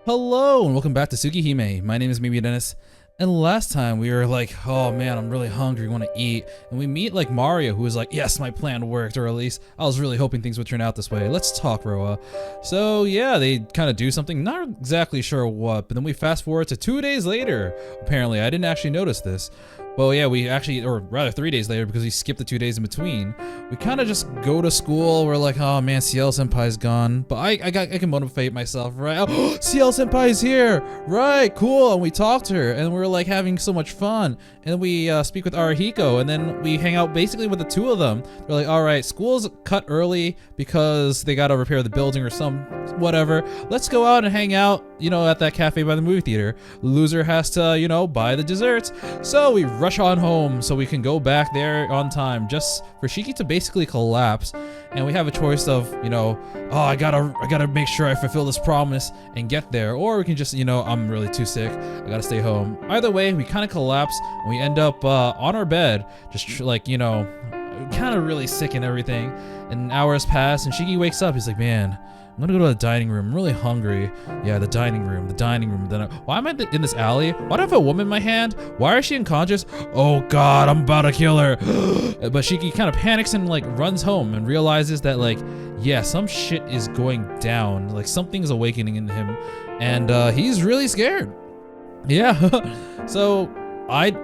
Hello and welcome back to Tsukihime. My name is Maybe Dennis, and last time we were like, oh man, I'm really hungry, want to eat, and we meet like Mario, who was like, yes, my plan worked, or at least I was really hoping things would turn out this way. Let's talk, Roa. So yeah, they kind of do something, not exactly sure what, but then we fast forward to 2 days later. Apparently, I didn't actually notice this. Well, yeah, we actually, or rather 3 days later, because we skipped the 2 days in between. We kind of just go to school. We're like, oh man, CL Senpai's gone. But I can motivate myself, right? Oh, CL Senpai's here, right? Cool. And we talk to her, and we're like having so much fun. And then we speak with Arahiko, and then we hang out basically with the two of them. They're like, all right, school's cut early because they gotta repair the building or some whatever. Let's go out and hang out, you know, at that cafe by the movie theater. Loser has to, you know, buy the desserts. So we rush on home so we can go back there on time, just for Shiki to basically collapse. And we have a choice of, you know, oh, I gotta make sure I fulfill this promise and get there, or we can just, you know, I'm really too sick, I gotta stay home. Either way, we kind of collapse and we end up on our bed, just like, you know, kind of really sick and everything. And hours pass and Shiki wakes up. He's like, man, I'm gonna go to the dining room. I'm really hungry. Yeah, the dining room. Then why am I in this alley? Why do I have a woman in my hand? Why is she unconscious? Oh God, I'm about to kill her. But Shiki kind of panics and like runs home and realizes that like, yeah, some shit is going down. Like something's awakening in him, and he's really scared. Yeah. So I'm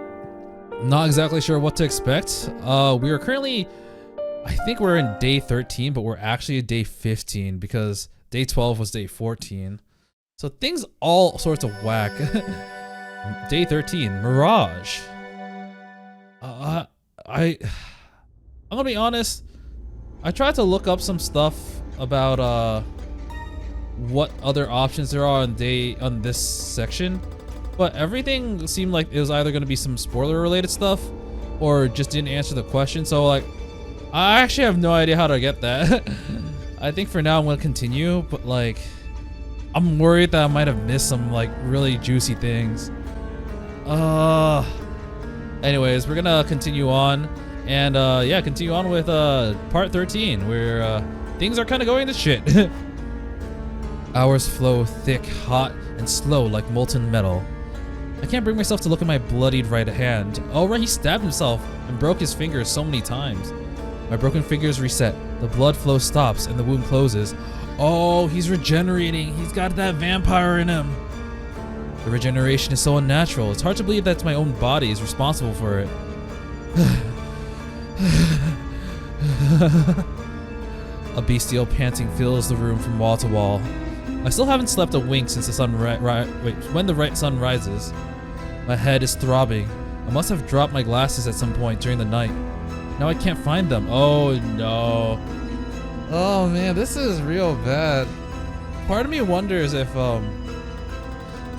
not exactly sure what to expect. We are currently, I think we're in day 13, but we're actually at day 15 because day 12 was day 14. So things all sorts of whack. Day 13, Mirage. I'm gonna be honest. I tried to look up some stuff about what other options there are on this section, but everything seemed like it was either gonna be some spoiler related stuff or just didn't answer the question. So like, I actually have no idea how to get that. I think for now I'm gonna continue, but like, I'm worried that I might have missed some like really juicy things. Anyways, we're gonna continue on, and yeah, continue on with part 13, where things are kind of going to shit. Hours flow thick, hot, and slow like molten metal. I can't bring myself to look at my bloodied right hand. Oh right, he stabbed himself and broke his fingers so many times. My broken fingers reset. The blood flow stops and the wound closes. Oh, he's regenerating. He's got that vampire in him. The regeneration is so unnatural. It's hard to believe that my own body is responsible for it. A bestial panting fills the room from wall to wall. I still haven't slept a wink since the sun when the sun rises. My head is throbbing. I must have dropped my glasses at some point during the night. Now I can't find them. Oh no. Oh man, this is real bad. Part of me wonders if kind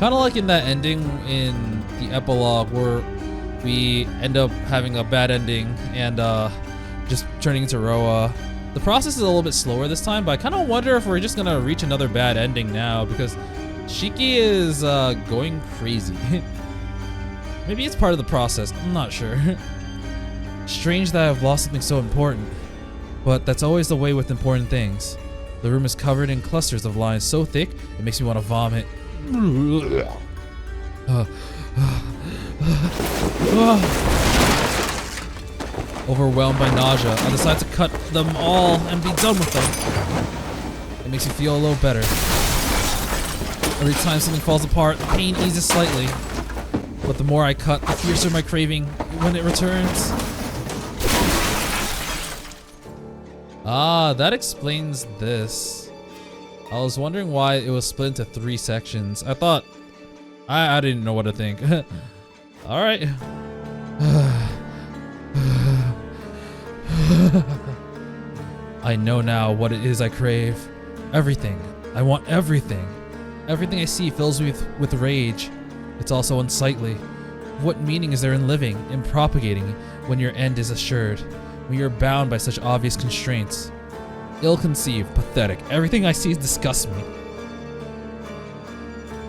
of like in that ending in the epilogue where we end up having a bad ending and just turning into Roa. The process is a little bit slower this time, but I kind of wonder if we're just gonna reach another bad ending now because Shiki is going crazy. Maybe it's part of the process, I'm not sure. Strange that I've lost something so important, but that's always the way with important things. The room is covered in clusters of lines so thick it makes me want to vomit. Overwhelmed by nausea, I decide to cut them all and be done with them. It makes me feel a little better. Every time something falls apart, the pain eases slightly, but the more I cut, the fiercer my craving when it returns. Ah, that explains this. I was wondering why it was split into 3 sections. I thought... I didn't know what to think. Alright. I know now what it is I crave. Everything. I want everything. Everything I see fills me with rage. It's also unsightly. What meaning is there in living, in propagating, when your end is assured? When you're bound by such obvious constraints. Ill-conceived, pathetic, everything I see disgusts me.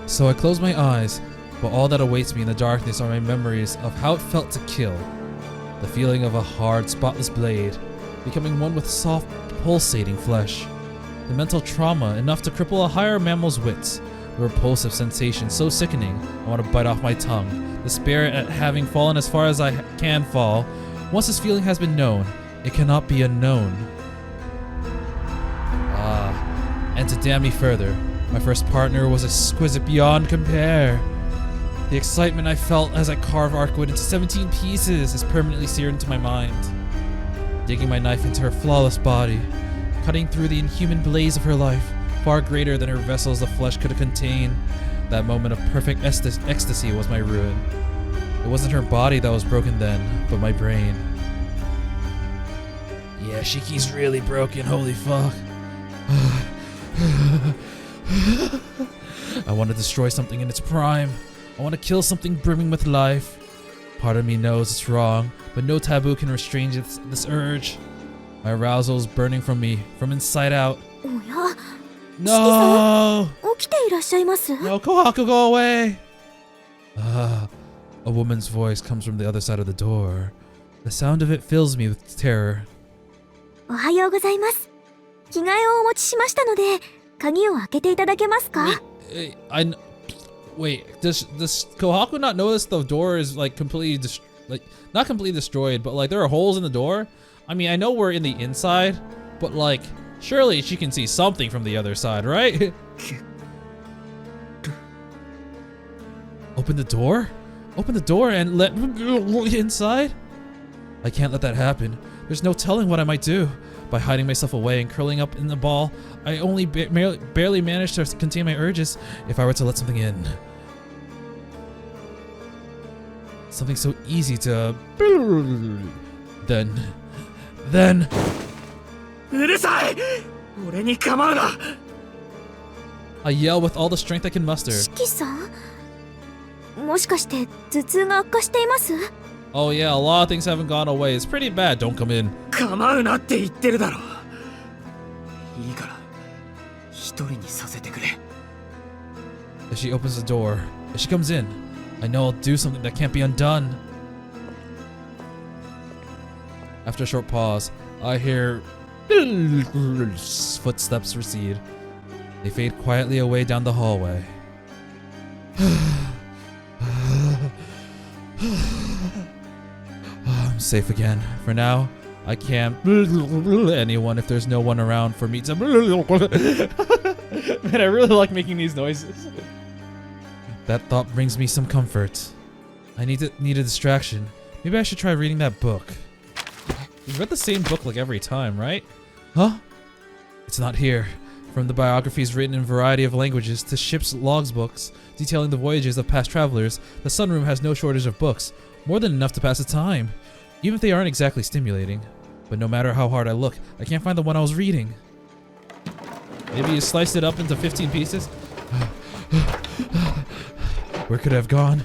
So I close my eyes, but all that awaits me in the darkness are my memories of how it felt to kill. The feeling of a hard, spotless blade, becoming one with soft, pulsating flesh. The mental trauma enough to cripple a higher mammal's wits, A repulsive sensation so sickening, I want to bite off my tongue. Despair at having fallen as far as I can fall. Once this feeling has been known, it cannot be unknown. And to damn me further, my first partner was exquisite beyond compare. The excitement I felt as I carved Arkwood into 17 pieces is permanently seared into my mind. Digging my knife into her flawless body, cutting through the inhuman blaze of her life, far greater than her vessels of flesh could contain. That moment of perfect ecstasy was my ruin. It wasn't her body that was broken then, but my brain. Yeah, Shiki's really broken, holy fuck. I want to destroy something in its prime. I want to kill something brimming with life. Part of me knows it's wrong, but no taboo can restrain this urge. My arousal is burning from me, from inside out. No! No, Kohaku, go away! A woman's voice comes from the other side of the door. The sound of it fills me with terror. Wait, does Kohaku not notice the door is like completely not completely destroyed, but like there are holes in the door? I mean, I know we're in the inside, but like surely she can see something from the other side, right? Open the door? Open the door and let inside? I can't let that happen. There's no telling what I might do. By hiding myself away and curling up in the ball, I only barely managed to contain my urges if I were to let something in. Something so easy to... Then... I yell with all the strength I can muster. Oh yeah, a lot of things haven't gone away. It's pretty bad. Don't come in. As she opens the door, as she comes in, I know I'll do something that can't be undone. After a short pause, I hear footsteps recede. They fade quietly away down the hallway. I'm safe again. For now, I can't anyone if there's no one around for me to. Man, I really like making these noises. That thought brings me some comfort. I need a distraction. Maybe I should try reading that book. We've read the same book like every time, right? Huh? It's not here. From the biographies written in a variety of languages to ship's logs books detailing the voyages of past travelers, the sunroom has no shortage of books, more than enough to pass the time, even if they aren't exactly stimulating. But no matter how hard I look, I can't find the one I was reading. Maybe you sliced it up into 15 pieces? Where could I have gone?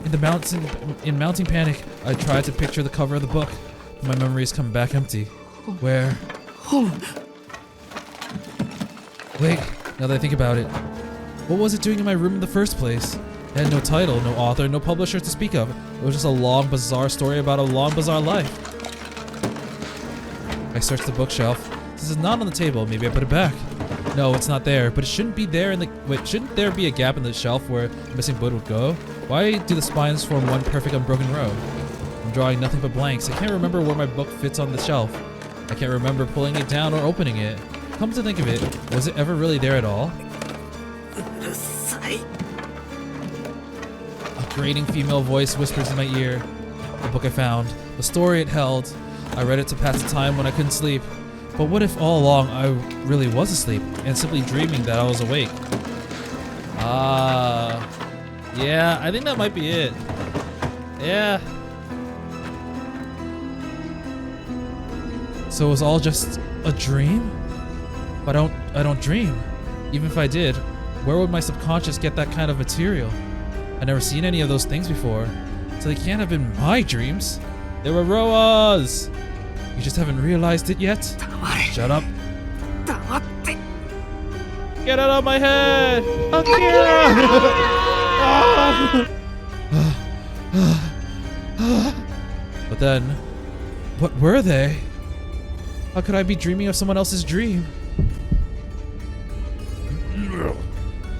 In mounting panic, I tried to picture the cover of the book, but my memories come back empty. Where? Wait, now that I think about it, what was it doing in my room in the first place? It had no title, no author, no publisher to speak of. It was just a long, bizarre story about a long, bizarre life. I searched the bookshelf. Since it's not on the table, maybe I put it back. No, it's not there, but it shouldn't be there in the... Wait, shouldn't there be a gap in the shelf where the missing book would go? Why do the spines form one perfect unbroken row? I'm drawing nothing but blanks. I can't remember where my book fits on the shelf. I can't remember pulling it down or opening it. Come to think of it, was it ever really there at all? A grating female voice whispers in my ear. The book I found, the story it held. I read it to pass the time when I couldn't sleep. But what if all along I really was asleep and simply dreaming that I was awake? Yeah, I think that might be it. Yeah. So it was all just a dream? But I don't dream. Even if I did, where would my subconscious get that kind of material? I've never seen any of those things before, so they can't have been my dreams. They were Roa's. You just haven't realized it yet? Shut up. Get out of my head! But then, what were they? How could I be dreaming of someone else's dream?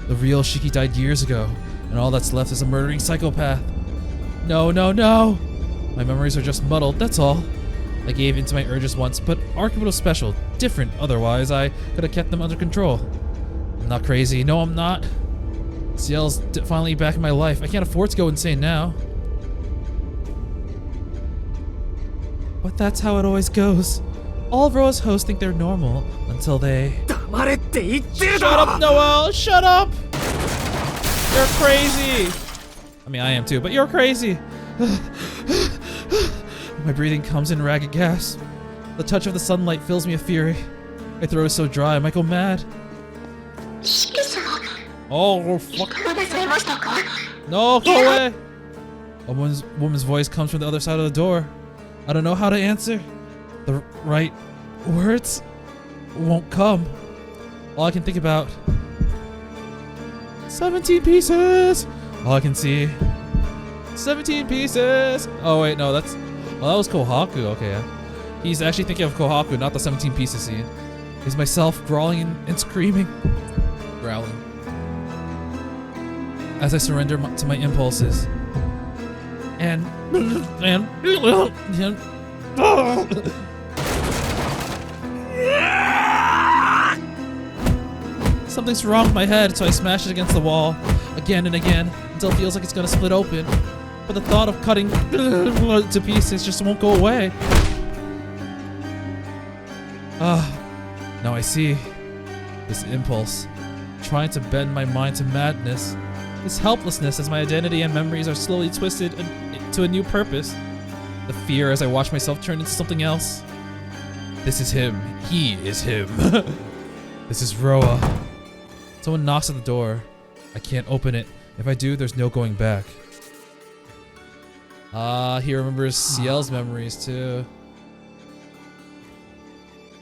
The real Shiki died years ago, and all that's left is a murdering psychopath. No, no, no! My memories are just muddled, that's all. I gave in to my urges once, but Archibald was special, different, otherwise I could have kept them under control. I'm not crazy, no I'm not. Ciel's finally back in my life, I can't afford to go insane now. But that's how it always goes. All of Roa's hosts think they're normal, until they... Shut up, Noel! Shut up! You're crazy! I mean, I am too, but you're crazy! My breathing comes in ragged gasps. The touch of the sunlight fills me with fury. My throat is so dry, I might go mad. Oh, fuck. No, go away! A woman's voice comes from the other side of the door. I don't know how to answer. The right words won't come. All I can think about... 17 pieces! All I can see... 17 pieces! Oh wait, no, that's... Oh, that was Kohaku, okay. He's actually thinking of Kohaku, not the 17 pieces scene. Is myself growling and screaming. Growling. As I surrender to my impulses. And... Something's wrong with my head, so I smash it against the wall again and again until it feels like it's gonna split open. But the thought of cutting to pieces just won't go away. Now I see. This impulse, trying to bend my mind to madness. This helplessness as my identity and memories are slowly twisted to a new purpose. The fear as I watch myself turn into something else. This is him. He is him. This is Roa. Someone knocks at the door. I can't open it. If I do, there's no going back. He remembers Ciel's memories too.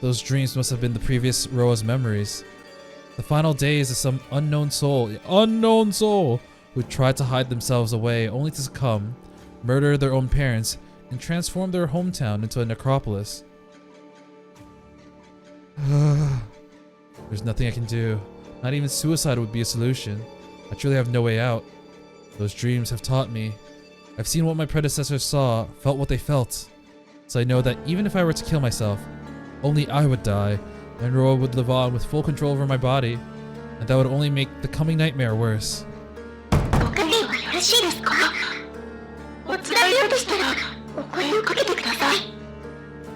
Those dreams must have been the previous Roa's memories. The final days of some unknown soul, who tried to hide themselves away only to succumb, murder their own parents, and transform their hometown into a necropolis. There's nothing I can do. Not even suicide would be a solution. I truly have no way out. Those dreams have taught me. I've seen what my predecessors saw, felt what they felt. So I know that even if I were to kill myself, only I would die, and Roa would live on with full control over my body, and that would only make the coming nightmare worse.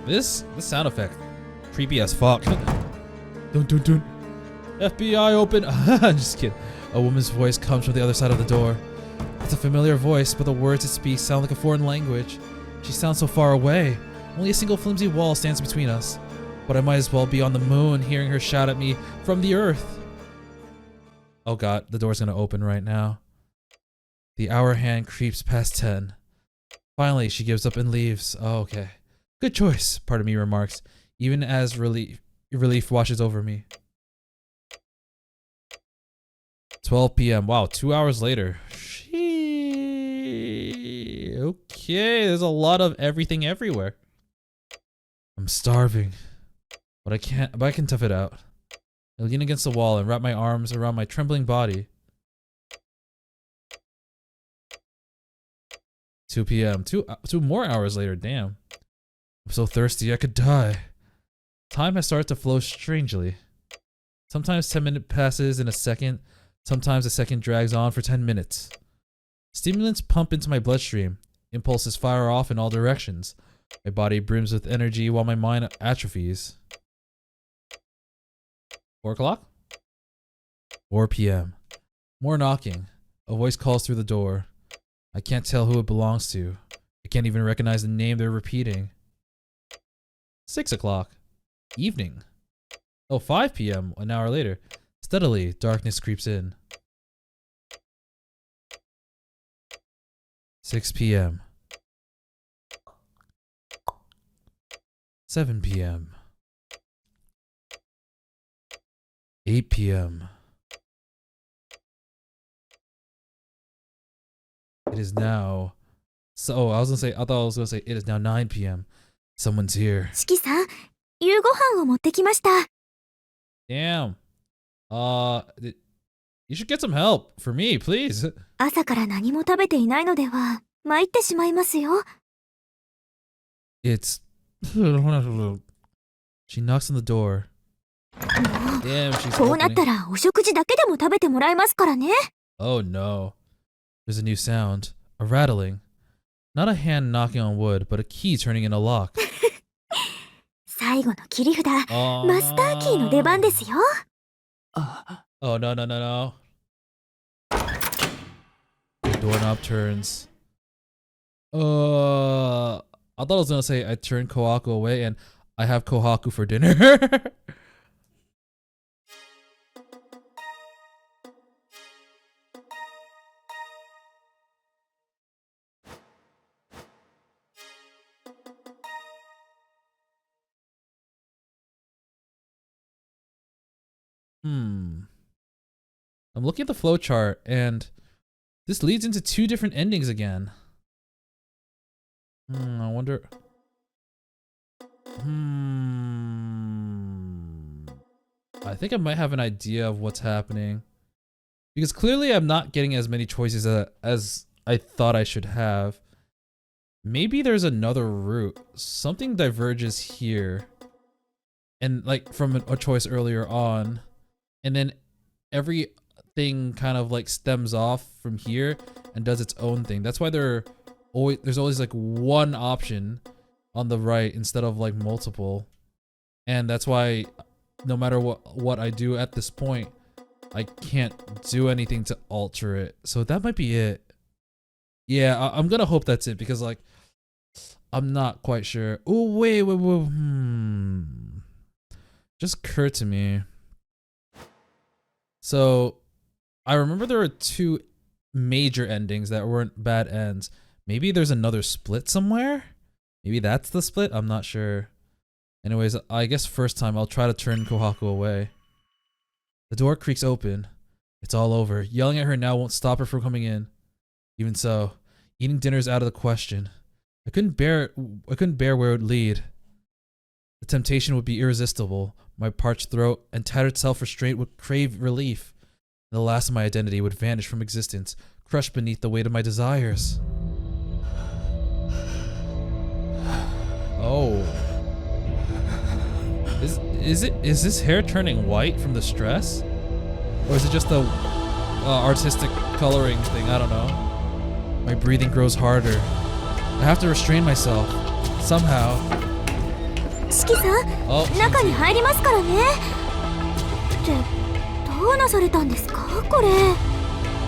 This sound effect, creepy as fuck. Dun dun dun. FBI open. I'm just kidding. A woman's voice comes from the other side of the door. It's a familiar voice, but the words it speaks sound like a foreign language. She sounds so far away. Only a single flimsy wall stands between us. But I might as well be on the moon hearing her shout at me from the earth. Oh god, the door's gonna open right now. The hour hand creeps past 10. Finally, she gives up and leaves. Oh, okay. Good choice, part of me remarks, even as relief washes over me. 12 p.m. Wow, 2 hours later. Okay, there's a lot of everything everywhere. I'm starving. But I can tough it out. I lean against the wall and wrap my arms around my trembling body. 2 p.m. Two more hours later, damn. I'm so thirsty I could die. Time has started to flow strangely. Sometimes 10 minutes passes in a second. Sometimes a second drags on for 10 minutes. Stimulants pump into my bloodstream. Impulses fire off in all directions. My body brims with energy while my mind atrophies. 4 o'clock? 4 p.m. More knocking. A voice calls through the door. I can't tell who it belongs to. I can't even recognize the name they're repeating. 6 o'clock. Evening. Oh, 5 p.m. An hour later. Steadily, darkness creeps in. 6 p.m. 7 p.m. 8 p.m. It is now... So, I thought I was gonna say, it is now 9 p.m. Someone's here. Shiki-san, 夕ご飯を持ってきました。 Damn. You should get some help for me, please. 朝から何も食べていないのでは参ってしまいますよ。 It's... She knocks on the door. も Damn, う she's こうなっ opening. たらお食事だけでも食べてもらえますからね。 Oh no. There's a new sound. A rattling. Not a hand knocking on wood, but a key turning in a lock. 最後の切り札、 Oh, マスターキーの出番ですよ。 Oh no no no no. The doorknob turns. I thought I was gonna say I turned Kohaku away and I have Kohaku for dinner. I'm looking at the flowchart and this leads into two different endings again. I wonder. I think I might have an idea of what's happening. Because clearly I'm not getting as many choices as I thought I should have. Maybe there's another route. Something diverges here. And like from a choice earlier on. And then everything kind of like stems off from here and does its own thing. That's why there's always like one option on the right instead of like multiple. And that's why no matter what I do at this point, I can't do anything to alter it. So that might be it. Yeah, I'm gonna hope that's it because like I'm not quite sure. Oh wait. Just occurred to me. So I remember there were two major endings that weren't bad ends. Maybe there's another split somewhere? Maybe that's the split? I'm not sure. Anyways, I guess first time I'll try to turn Kohaku away. The door creaks open. It's all over. Yelling at her now won't stop her from coming in. Even so, eating dinner's out of the question. I couldn't bear where it would lead. The temptation would be irresistible. My parched throat and tattered self-restraint would crave relief. And the last of my identity would vanish from existence, crushed beneath the weight of my desires. Oh. Is this hair turning white from the stress? Or is it just the artistic coloring thing? I don't know. My breathing grows harder. I have to restrain myself. Somehow. 四季さん、中に入りますからね。ってどうなされたんですかこれ。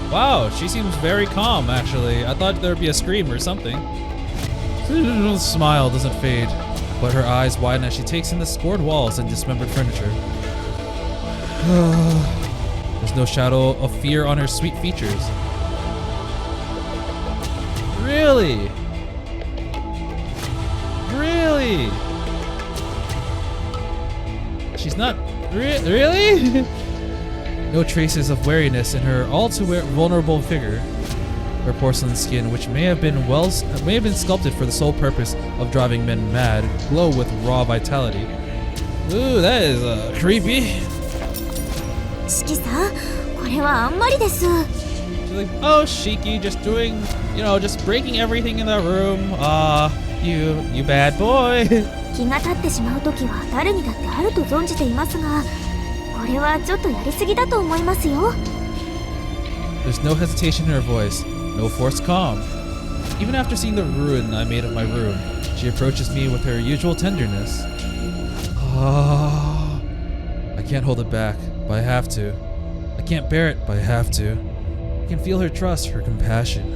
Wow, she seems very calm actually. I thought there'd be a scream or something. The smile doesn't fade, but her eyes widen as she takes in the scored walls and dismembered furniture. There's no shadow of fear on her sweet features. Really? Really? She's not really? No traces of wariness in her all too vulnerable figure. Her porcelain skin, which may have been sculpted for the sole purpose of driving men mad, glow with raw vitality. Ooh, that is creepy. 四季さん、これはあんまりです。 She's like, oh, Shiki, just doing, just breaking everything in that room. You bad boy. 気が立ってしまう時は誰にだってあると存じていますが、これはちょっとやりすぎだと思いますよ。 There's no hesitation in her voice, no forced calm. Even after seeing the ruin I made of my room, she approaches me with her usual tenderness. I can't hold it back, but I have to. I can't bear it, but I have to. I can feel her trust, her compassion.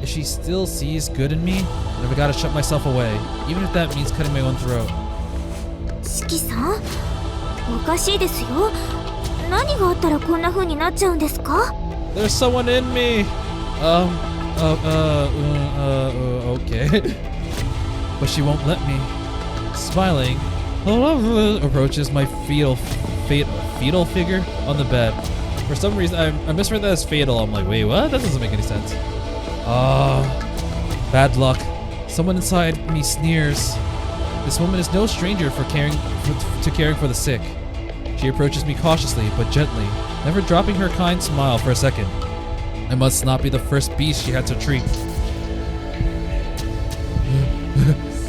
If she still sees good in me, then I've got to shut myself away, even if that means cutting my own throat. 四季さん、おかしいですよ。何があったらこんな風になっちゃうんですか？ There's someone in me. Okay. But she won't let me. Smiling, approaches my fetal figure on the bed. For some reason, I misread that as fatal. I'm like, wait, what? That doesn't make any sense. Bad luck. Someone inside me sneers. This woman is no stranger for caring for the sick. She approaches me cautiously but gently, never dropping her kind smile for a second. I must not be the first beast she had to treat.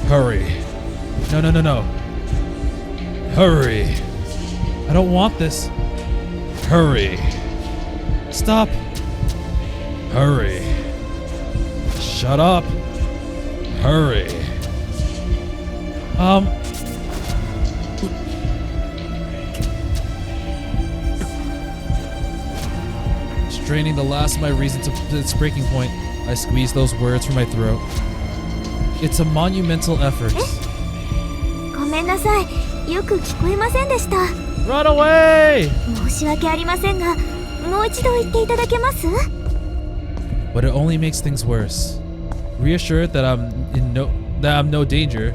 Hurry. No. Hurry. I don't want this. Hurry. Stop. Hurry. Shut up. Hurry. Straining the last of my reason to its breaking point, I squeeze those words from my throat. It's a monumental effort. ごめんなさい。よく聞こえませんでした。 Run away! 申し訳ありませんが、もう一度言っていただけます? But it only makes things worse. Reassured that I'm no danger,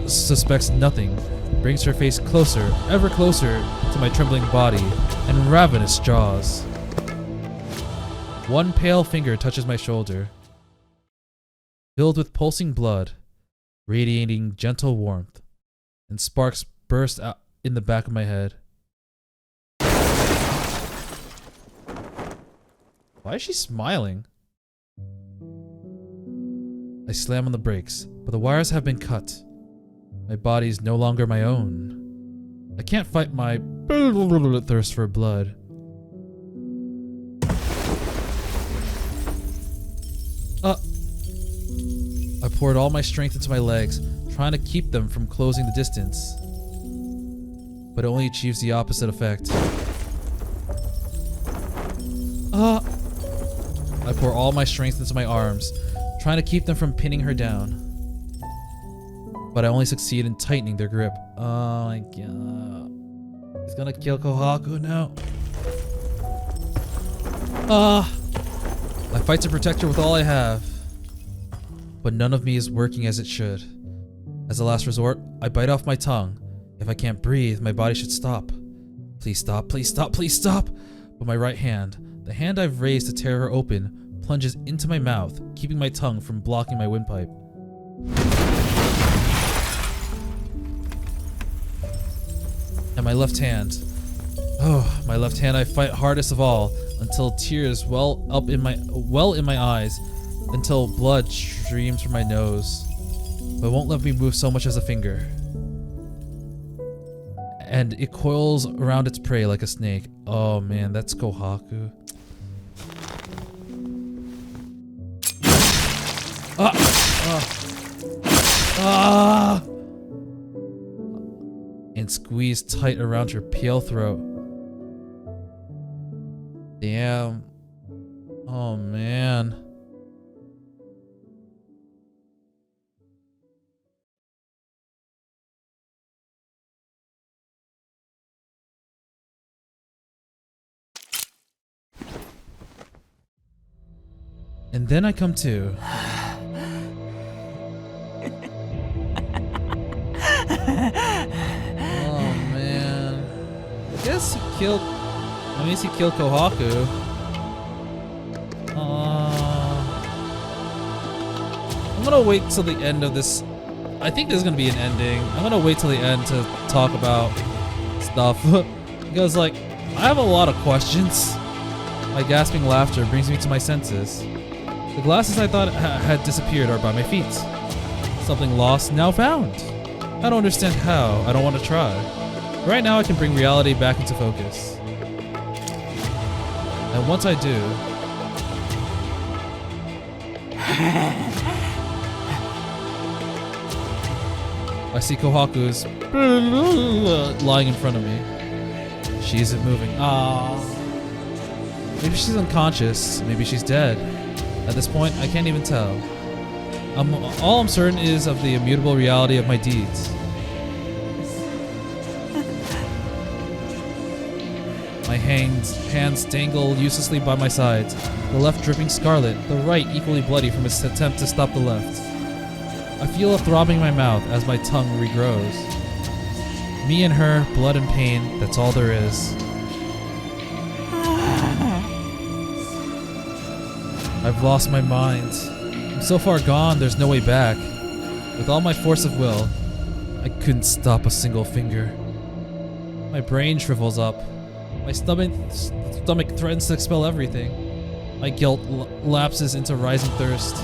suspects nothing, brings her face closer, ever closer to my trembling body and ravenous jaws. One pale finger touches my shoulder, filled with pulsing blood, radiating gentle warmth, and sparks burst out in the back of my head. Why is she smiling? I slam on the brakes, but the wires have been cut. My body is no longer my own. I can't fight my thirst for blood. I poured all my strength into my legs, trying to keep them from closing the distance. But it only achieves the opposite effect. I pour all my strength into my arms, trying to keep them from pinning her down. But I only succeed in tightening their grip. Oh my god. He's gonna kill Kohaku now. I fight to protect her with all I have. But none of me is working as it should. As a last resort, I bite off my tongue. If I can't breathe, my body should stop. Please stop, please stop, please stop! But my right hand, the hand I've raised to tear her open, plunges into my mouth, keeping my tongue from blocking my windpipe. And my left hand. My left hand I fight hardest of all, until tears well in my eyes, until blood streams from my nose, but won't let me move so much as a finger. And it coils around its prey like a snake. Oh man, that's Kohaku. And squeeze tight around her pale throat. Damn. Oh man. And then I come to. Oh man. I guess he killed. At least he killed Kohaku. I'm gonna wait till the end of this. I think there's gonna be an ending. I'm gonna wait till the end to talk about stuff. Because, like, I have a lot of questions. My gasping laughter brings me to my senses. The glasses I thought had disappeared are by my feet. Something lost, now found. I don't understand how. I don't want to try. Right now I can bring reality back into focus. And once I do... I see Kohaku's lying in front of me. She isn't moving. Maybe she's unconscious. Maybe she's dead. At this point, I can't even tell. All I'm certain is of the immutable reality of my deeds. My hands dangle uselessly by my sides, the left dripping scarlet, the right equally bloody from its attempt to stop the left. I feel a throbbing in my mouth as my tongue regrows. Me and her, blood and pain, that's all there is. I've lost my mind. I'm so far gone, there's no way back. With all my force of will, I couldn't stop a single finger. My brain shrivels up. My stomach threatens to expel everything. My guilt lapses into rising thirst.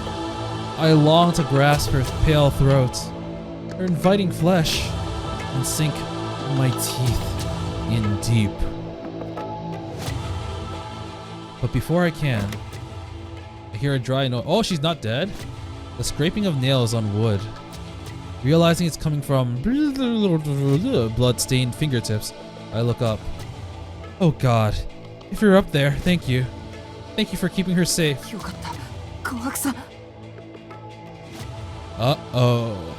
I long to grasp her pale throat, her inviting flesh, and sink my teeth in deep. But before I can, I hear a dry noise. Oh, she's not dead? The scraping of nails on wood. Realizing it's coming from blood-stained fingertips, I look up. Oh God, if you're up there, thank you. Thank you for keeping her safe. Uh-oh.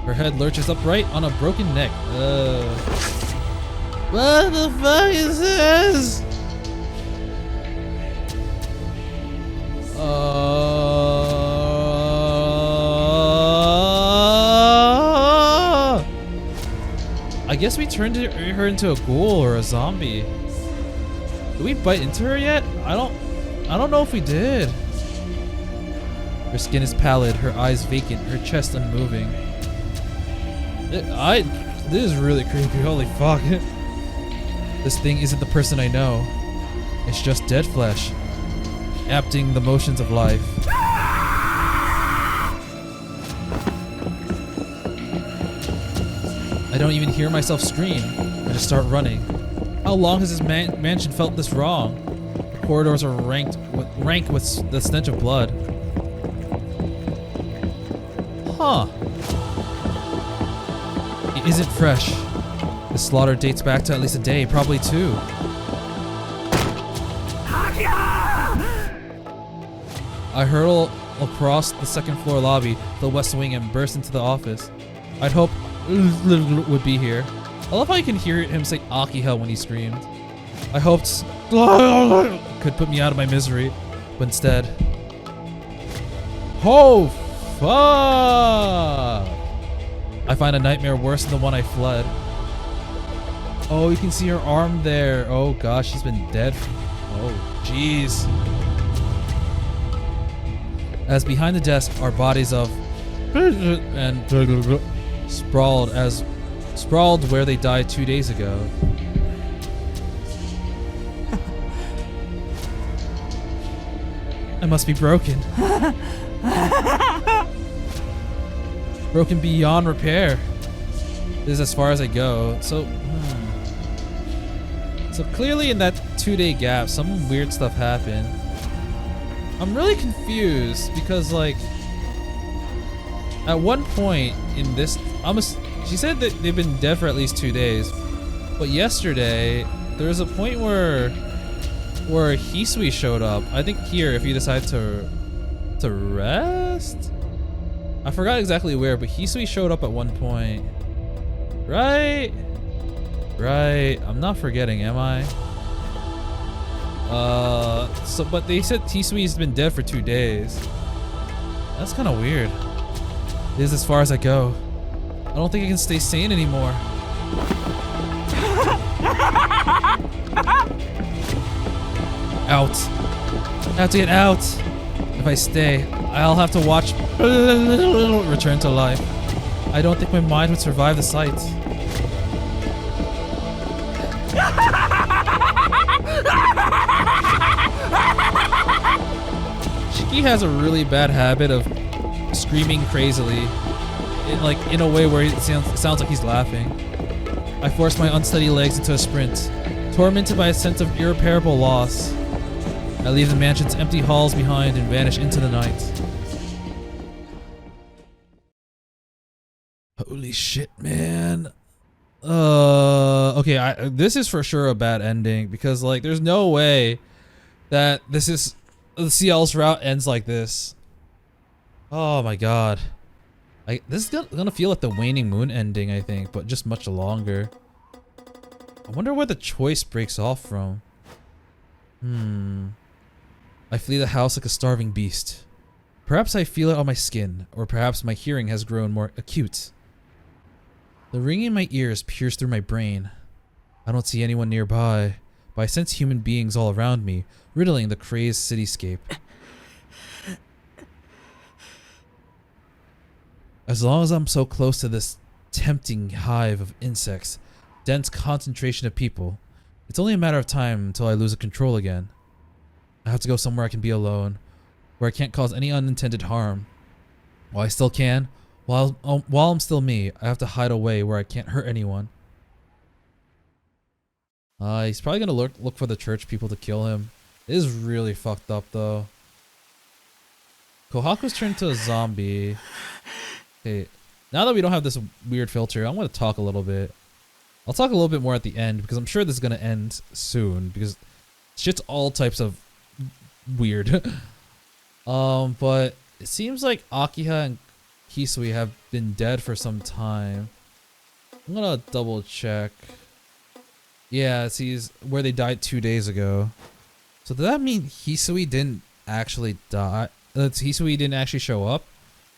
Her head lurches upright on a broken neck. What the fuck is this? I guess we turned her into a ghoul or a zombie. Did we bite into her yet? I don't know if we did. Her skin is pallid, her eyes vacant, her chest unmoving. This is really creepy, holy fuck. This thing isn't the person I know. It's just dead flesh, acting the motions of life. I don't even hear myself scream. I just start running. How long has this mansion felt this wrong? The corridors are rank with the stench of blood. Huh. It isn't fresh. The slaughter dates back to at least a day, probably two. I hurtle across the second floor lobby, the west wing, and burst into the office. I'd hope would be here. I love how you can hear him say Akiha when he screamed. I hoped could put me out of my misery, but instead, oh fuck! I find a nightmare worse than the one I fled. Oh, you can see her arm there. Oh gosh, she's been dead. Oh jeez. As behind the desk are bodies of and sprawled where they died 2 days ago. I must be broken. Broken beyond repair. This is as far as I go. So clearly in that 2-day gap, some weird stuff happened. I'm really confused because like at one point in this, she said that they've been dead for at least 2 days, but yesterday there was a point where Hisui showed up. I think here, if you decide to rest, I forgot exactly where, but Hisui showed up at one point, right? I'm not forgetting, am I? But they said Hisui's been dead for 2 days. That's kind of weird. This is as far as I go. I don't think I can stay sane anymore. Out. I have to get out. If I stay, I'll have to watch return to life. I don't think my mind would survive the sight. Shiki has a really bad habit of screaming crazily, in a way where it sounds like he's laughing. I force my unsteady legs into a sprint, tormented by a sense of irreparable loss. I leave the mansion's empty halls behind and vanish into the night. Holy shit, man. Okay, this is for sure a bad ending because like there's no way that the CL's route ends like this. Oh my god. This is gonna feel like the Waning Moon ending, I think, but just much longer. I wonder where the choice breaks off from. I flee the house like a starving beast. Perhaps I feel it on my skin, or perhaps my hearing has grown more acute. The ringing in my ears pierce through my brain. I don't see anyone nearby, but I sense human beings all around me, riddling the crazed cityscape. As long as I'm so close to this tempting hive of insects, dense concentration of people. It's only a matter of time until I lose control again. I have to go somewhere I can be alone, where I can't cause any unintended harm. While I still can, while I'm still me, I have to hide away where I can't hurt anyone. He's probably gonna look for the church people to kill him. It is really fucked up though. Kohaku's turned to a zombie. Okay, now that we don't have this weird filter, I'm gonna talk a little bit. I'll talk a little bit more at the end because I'm sure this is gonna end soon because shit's all types of weird. But it seems like Akiha and Hisui have been dead for some time. I'm gonna double check. Yeah, see where they died 2 days ago. So does that mean Hisui didn't actually die? Hisui didn't actually show up?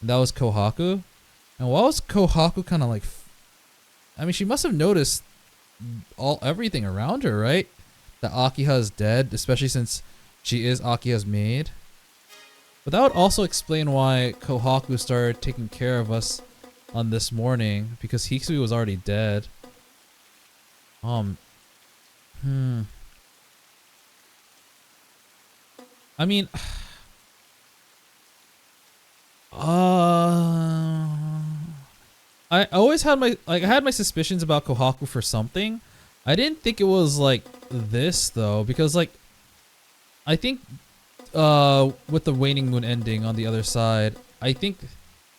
And that was Kohaku? And what was Kohaku kind of like? I mean, she must have noticed everything around her, right? That Akiha is dead, especially since she is Akiha's maid. But that would also explain why Kohaku started taking care of us on this morning, because Hisui was already dead. I mean, I always had I had my suspicions about Kohaku for something. I didn't think it was like this though, because like I think with the waning moon ending on the other side, I think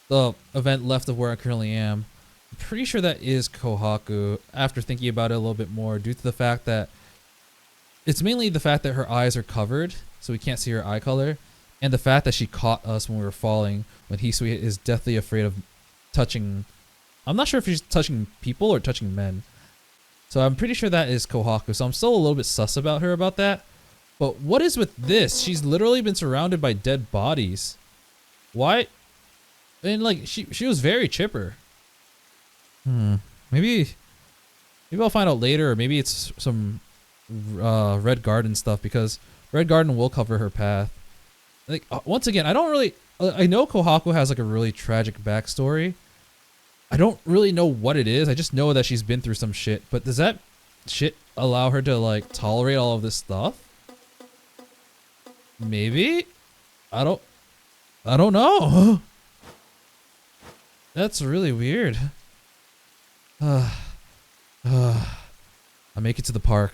the event left of where I currently am, I'm pretty sure that is Kohaku after thinking about it a little bit more, due to the fact that it's mainly the fact that her eyes are covered so we can't see her eye color, and the fact that she caught us when we were falling, when Hisui is deathly afraid of touching. I'm not sure if she's touching people or touching men. So I'm pretty sure that is Kohaku. So I'm still a little bit sus about her about that. But what is with this? She's literally been surrounded by dead bodies. Why? And like she was very chipper. Maybe I'll find out later, or maybe it's some Red Garden stuff, because Red Garden will cover her path. Like once again, I don't really. I know Kohaku has like a really tragic backstory. I don't really know what it is. I just know that she's been through some shit. But does that shit allow her to like tolerate all of this stuff? Maybe? I don't know. That's really weird. I make it to the park.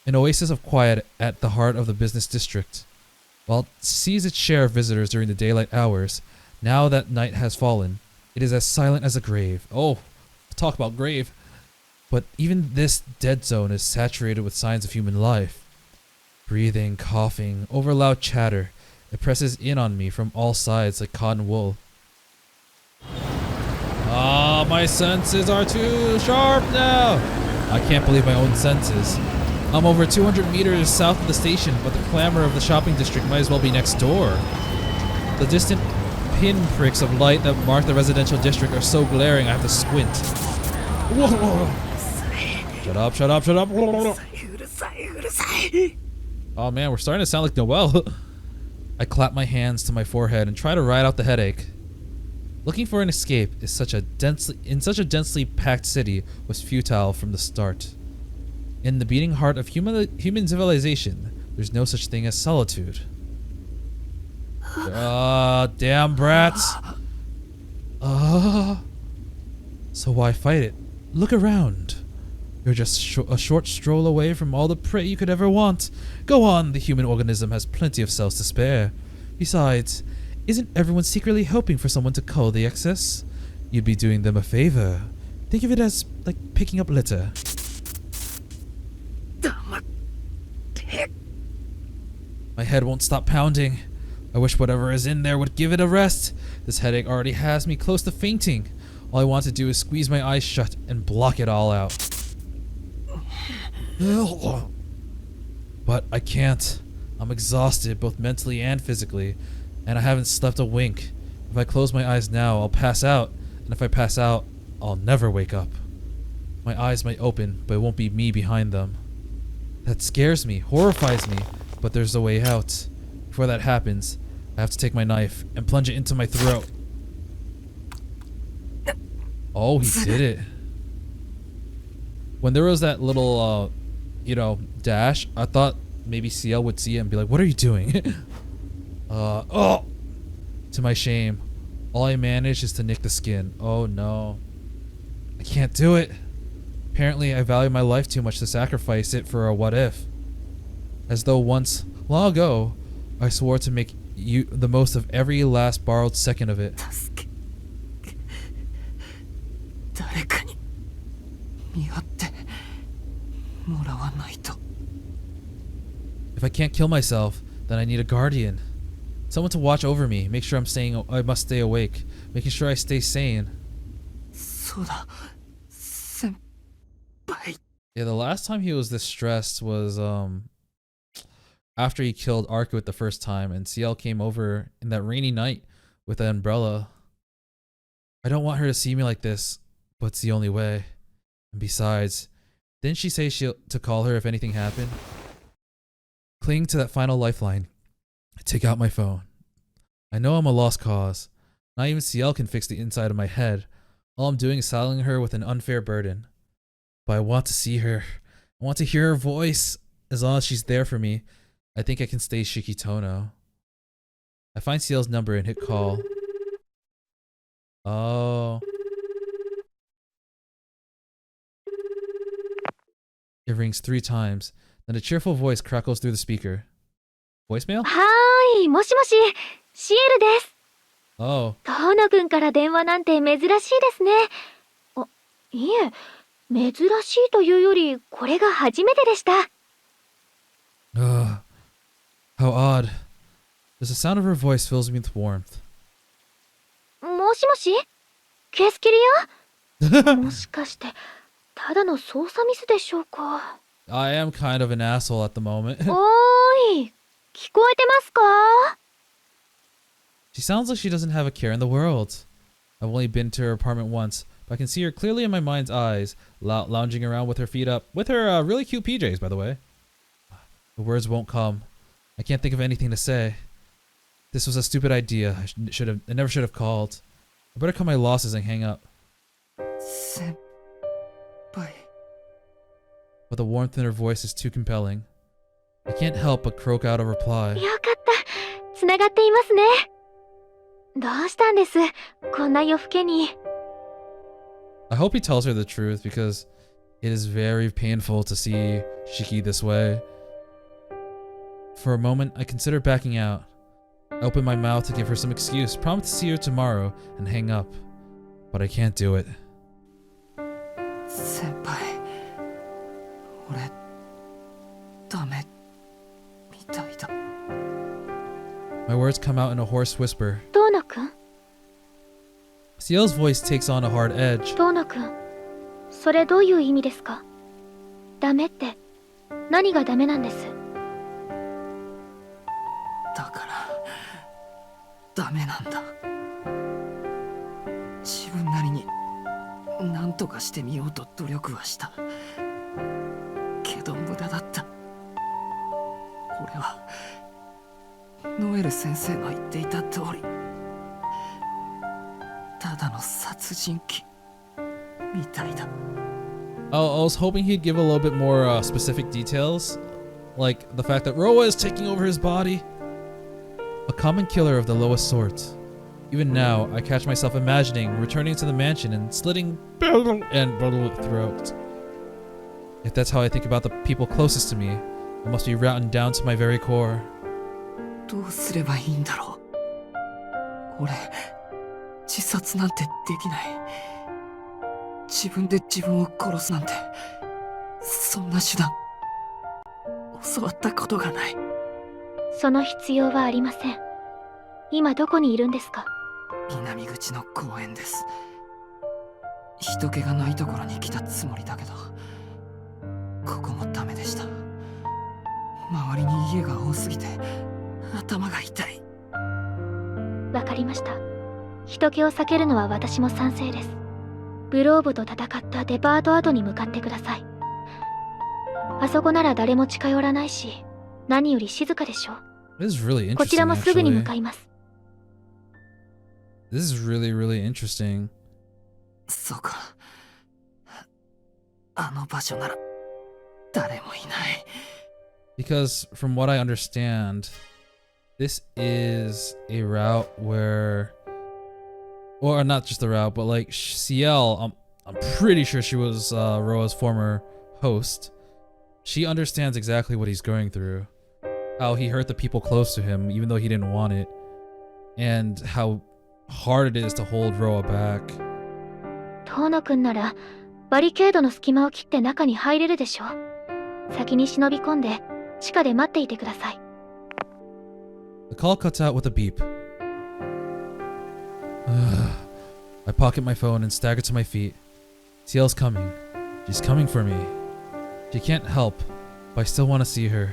An oasis of quiet at the heart of the business district. While it sees its share of visitors during the daylight hours, now that night has fallen, it is as silent as a grave. Oh, talk about grave. But even this dead zone is saturated with signs of human life. Breathing, coughing, over loud chatter. It presses in on me from all sides like cotton wool. Ah, my senses are too sharp now. I can't believe my own senses. I'm over 200 meters south of the station, but the clamor of the shopping district might as well be next door. The distant pinpricks of light that mark the residential district are so glaring I have to squint. Whoa. Shut up, shut up, shut up. Oh man, we're starting to sound like Noelle. I clap my hands to my forehead and try to ride out the headache. Looking for an escape in such a densely packed city was futile from the start. In the beating heart of human civilization, there's no such thing as solitude. Damn brats. So why fight it? Look around. You're just a short stroll away from all the prey you could ever want. Go on, the human organism has plenty of cells to spare. Besides, isn't everyone secretly hoping for someone to cull the excess? You'd be doing them a favor. Think of it as like picking up litter. My head won't stop pounding. I wish whatever is in there would give it a rest. This headache already has me close to fainting. All I want to do is squeeze my eyes shut and block it all out. But I can't. I'm exhausted both mentally and physically, and I haven't slept a wink. If I close my eyes now, I'll pass out, and if I pass out, I'll never wake up. My eyes might open, but it won't be me behind them. That scares me, horrifies me, but there's a way out. Before that happens, I have to take my knife and plunge it into my throat. Oh, he did it. When there was that little, dash, I thought maybe CL would see it and be like, "What are you doing?" Oh! To my shame, all I managed is to nick the skin. Oh no. I can't do it. Apparently, I value my life too much to sacrifice it for a what if. As though once, long ago, I swore to make you the most of every last borrowed second of it. If I can't kill myself, then I need a guardian. Someone to watch over me, make sure I must stay awake, making sure I stay sane. Yeah, the last time he was this stressed was after he killed Arkuit the first time and CL came over in that rainy night with an umbrella. I don't want her to see me like this, but it's the only way. And besides, didn't she say to call her if anything happened? Clinging to that final lifeline, I take out my phone. I know I'm a lost cause. Not even CL can fix the inside of my head. All I'm doing is saddling her with an unfair burden. But I want to see her. I want to hear her voice. As long as she's there for me, I think I can stay Shiki Tohno. I find CL's number and hit call. Oh. It rings 3 times. Then a cheerful voice crackles through the speaker. Voicemail? Hi, もしもし、シエルです。Oh. トーノ君から電話なんて珍しいですね。あ、いえ、珍しいというより、これが初めてでした。How odd. Just the sound of her voice fills me with warmth. もしもし、ケースキリア？もしかして、ただの操作ミスでしょうか。I am kind of an asshole at the moment. おーい、聞こえてますか？ She sounds like she doesn't have a care in the world. I've only been to her apartment once, but I can see her clearly in my mind's eyes, lounging around with her feet up, with her really cute PJs, by the way. The words won't come. I can't think of anything to say. This was a stupid idea. I never should have called. I better cut my losses and hang up. Senpai. But the warmth in her voice is too compelling. I can't help but croak out a reply. よかった。つながっていますね。どうしたんです？こんな夜更けに。I hope he tells her the truth because it is very painful to see Shiki this way. For a moment, I consider backing out. I open my mouth to give her some excuse, promise to see her tomorrow, and hang up. But I can't do it. 先輩、俺ダメみたいだ。My words come out in a hoarse whisper. トーノ君？ CL's voice takes on a hard edge. トーノ君、それどういう意味ですか？ダメって何がダメなんです？だからダメなんだ。自分なりに何とかしてみようと努力はした。けど無駄だった。俺はノエル先生の言っていた通り、ただの殺人鬼みたいだ。I was hoping he'd give a little bit more specific details, like the fact that Roa is taking over his body. A common killer of the lowest sort. Even now, I catch myself imagining returning to the mansion and slitting and throat. If that's how I think about the people closest to me, I must be rotten down to my very core. どうすればいいんだろう。俺、自殺なんてできない。自分で自分を殺すなんて、そんな手段、教わったことがない。その必要はありません。今どこにいるんですか？南口の公園です。人気がないところに来たつもりだけど、ここもダメでした。周りに家が多すぎて頭が痛い。わかりました。人気を避けるのは私も賛成です。ブローブと戦ったデパート跡に向かってください。あそこなら誰も近寄らないし、何より静かでしょう。This is really interesting, こちらもすぐに向か actually. います。This is really, really interesting. そうか。あの場所なら誰もいない。 Because from what I understand, this is a route where, or not just a route, but like Ciel, I'm pretty sure she was Roa's former host. She understands exactly what he's going through, how he hurt the people close to him even though he didn't want it, and how hard it is to hold Roa back. 遠野くんならバリケードの隙間を切って中に入れるでしょ。先に忍び込んで地下で待っていてください。 The call cuts out with a beep. I pocket my phone and stagger to my feet. Ciel's coming. She's coming for me. She can't help, but I still want to see her.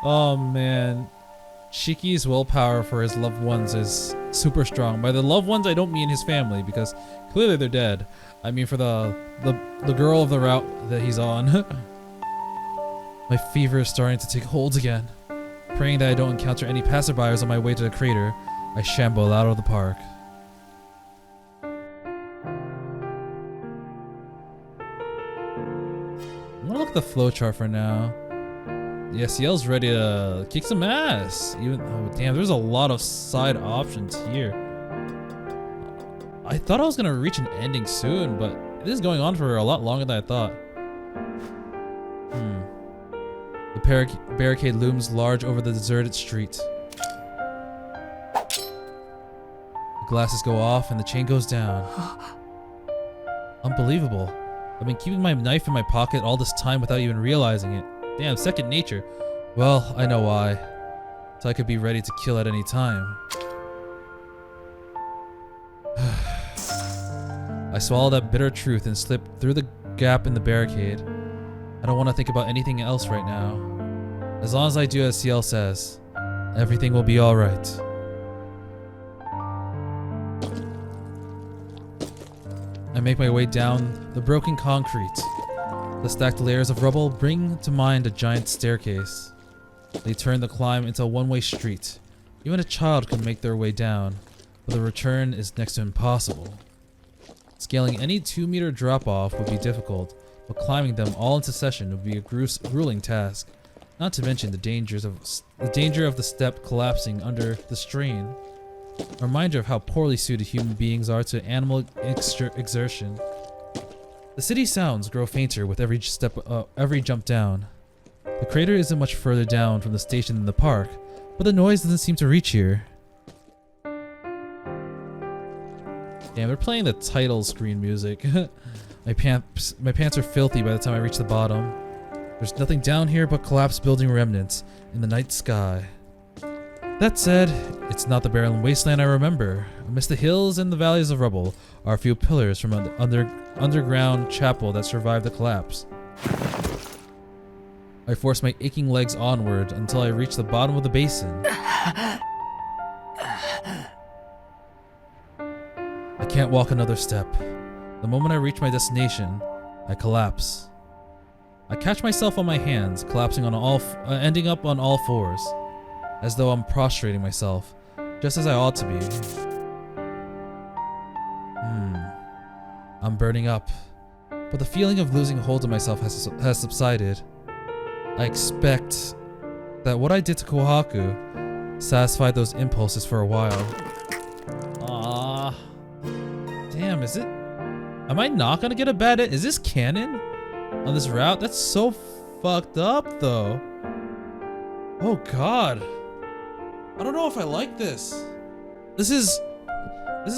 Oh man. Shiki's willpower for his loved ones is super strong. By the loved ones, I don't mean his family, because clearly they're dead. I mean for the girl of the route that he's on. My fever is starting to take hold again. Praying that I don't encounter any passerbyers on my way to the crater, I shamble out of the park. I'm gonna look at the flowchart for now. Yeah, Ciel's ready to kick some ass. Even oh damn, there's a lot of side options here. I thought I was gonna reach an ending soon, but it is going on for a lot longer than I thought. The barricade looms large over the deserted street. The glasses go off and the chain goes down. Unbelievable. I've been keeping my knife in my pocket all this time without even realizing it. Damn, second nature. Well, I know why. So I could be ready to kill at any time. I swallow that bitter truth and slip through the gap in the barricade. I don't want to think about anything else right now. As long as I do as Ciel says, everything will be alright. I make my way down the broken concrete. The stacked layers of rubble bring to mind a giant staircase. They turn the climb into a one-way street. Even a child could make their way down, but the return is next to impossible. Scaling any 2-meter drop-off would be difficult, but climbing them all in succession would be a grueling task. Not to mention the danger of the step collapsing under the strain. A reminder of how poorly suited human beings are to animal exertion. The city sounds grow fainter with every jump down. The crater isn't much further down from the station than the park, but the noise doesn't seem to reach here. Damn, they're playing the title screen music. My pants are filthy by the time I reach the bottom. There's nothing down here but collapsed building remnants in the night sky. That said, it's not the barren wasteland I remember. Amidst the hills and the valleys of rubble are a few pillars from an underground chapel that survived the collapse. I force my aching legs onward until I reach the bottom of the basin. I can't walk another step. The moment I reach my destination, I collapse. I catch myself on my hands, collapsing on ending up on all fours, as though I'm prostrating myself, just as I ought to be. I'm burning up, but the feeling of losing hold of myself has subsided. I expect that what I did to Kohaku satisfied those impulses for a while. Damn, is it? Am I not gonna get a bad hit? Is this canon on this route? That's so fucked up, though. Oh god. I don't know if I like this. This is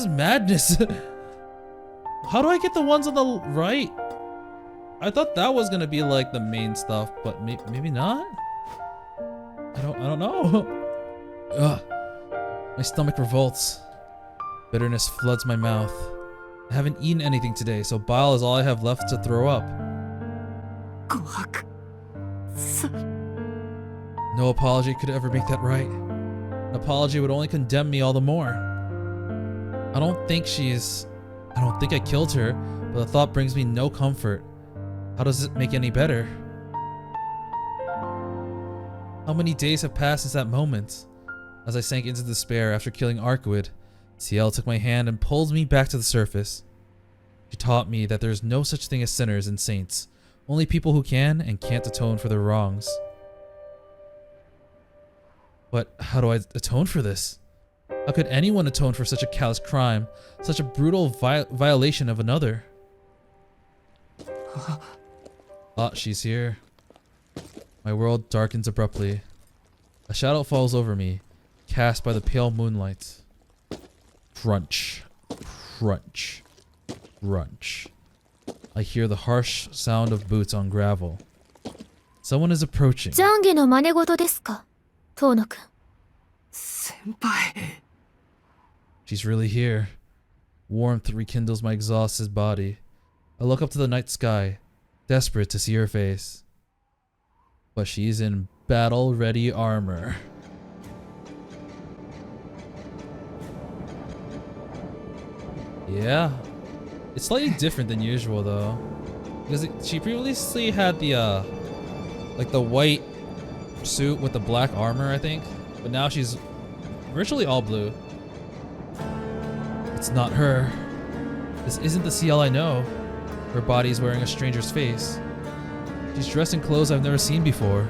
madness. How do I get the ones on the right? I thought that was gonna be like the main stuff, but maybe not. I don't know. Ugh. My stomach revolts. Bitterness floods my mouth. I haven't eaten anything today, so bile is all I have left to throw up. Kohaku. No apology could ever make that right. An apology would only condemn me all the more. I don't think I killed her, but the thought brings me no comfort. How does it make any better? How many days have passed since that moment? As I sank into despair after killing Arcuid, Ciel took my hand and pulled me back to the surface. She taught me that there's no such thing as sinners and saints, only people who can and can't atone for their wrongs. But how do I atone for this? How could anyone atone for such a callous crime, such a brutal violation of another? Ah, she's here. My world darkens abruptly. A shadow falls over me, cast by the pale moonlight. Crunch, crunch, crunch. I hear the harsh sound of boots on gravel. Someone is approaching. 懺悔の真似事ですか、遠野くん。先輩。 She's really here. Warmth rekindles my exhausted body. I look up to the night sky, desperate to see her face. But she's in battle-ready armor. Yeah. It's slightly different than usual though. Because she previously had the like the white suit with the black armor, I think. But now she's virtually all blue. It's not her. This isn't the CL I know. Her body is wearing a stranger's face. She's dressed in clothes I've never seen before.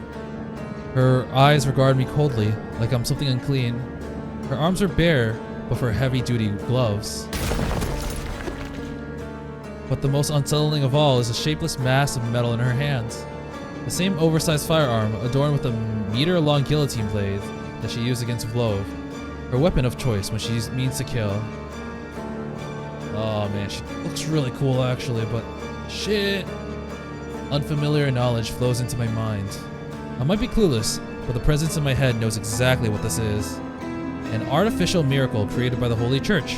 Her eyes regard me coldly, like I'm something unclean. Her arms are bare, but for heavy-duty gloves. But the most unsettling of all is a shapeless mass of metal in her hands. The same oversized firearm adorned with a meter-long guillotine blade that she used against Vlove. Her weapon of choice when she means to kill. Oh man, she looks really cool actually, but shit. Unfamiliar knowledge flows into my mind. I might be clueless, but the presence in my head knows exactly what this is. An artificial miracle created by the Holy Church.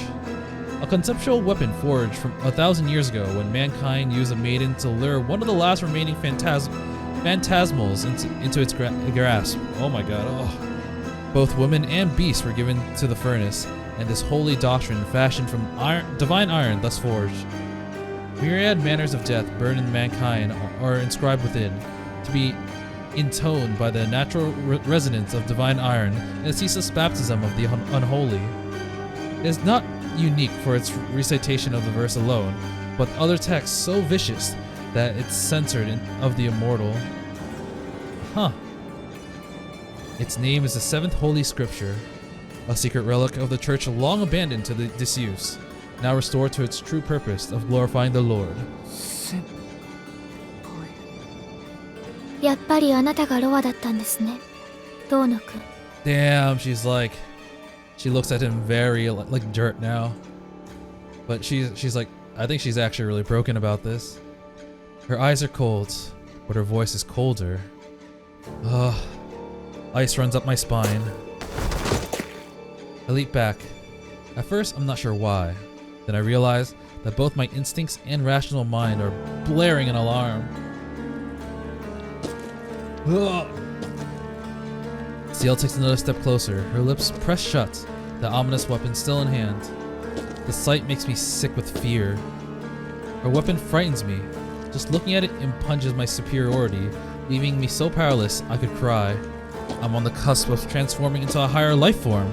A conceptual weapon forged from 1,000 years ago when mankind used a maiden to lure one of the last remaining phantasmals into its grasp. Oh my god, oh. Both women and beasts were given to the furnace, and this holy doctrine fashioned from divine iron thus forged. Myriad manners of death burned in mankind are inscribed within, to be intoned by the natural resonance of divine iron and the ceaseless baptism of the unholy. It is not unique for its recitation of the verse alone, but other texts so vicious that it's censored of the immortal. Huh. Its name is the seventh holy scripture, a secret relic of the church long abandoned to the disuse, now restored to its true purpose of glorifying the Lord. やっぱりあなたがロアだったんですね、遠野くん。 Damn, she's like, she looks at him very like dirt now. But she's like, I think she's actually really broken about this. Her eyes are cold, but her voice is colder. Ugh. Ice runs up my spine. I leap back. At first, I'm not sure why. Then I realize that both my instincts and rational mind are blaring an alarm. Ugh. Ciel takes another step closer, her lips pressed shut, the ominous weapon still in hand. The sight makes me sick with fear. Her weapon frightens me. Just looking at it impugns my superiority, leaving me so powerless I could cry. I'm on the cusp of transforming into a higher life form,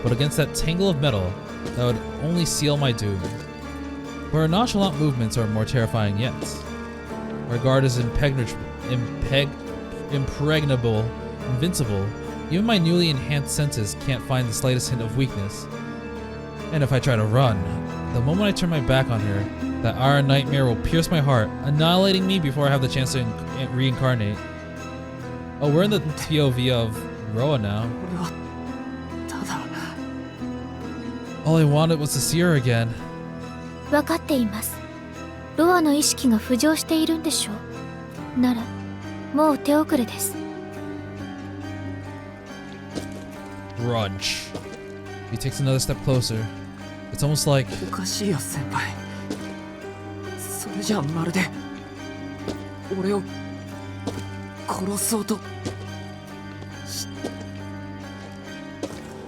but against that tangle of metal, that would only seal my doom. But her nonchalant movements are more terrifying yet. Her guard is impregnable, invincible. Even my newly enhanced senses can't find the slightest hint of weakness. And if I try to run, the moment I turn my back on her, that iron nightmare will pierce my heart, annihilating me before I have the chance to reincarnate. Oh, we're in the POV of Roa now. All I wanted was to see her again. 分かっています。ロアの意識が浮上しているんでしょう。なら、もう手遅れです。 Grudge. He takes another step closer. It's almost like... おかしいよ先輩。それじゃまるで俺を殺そうと。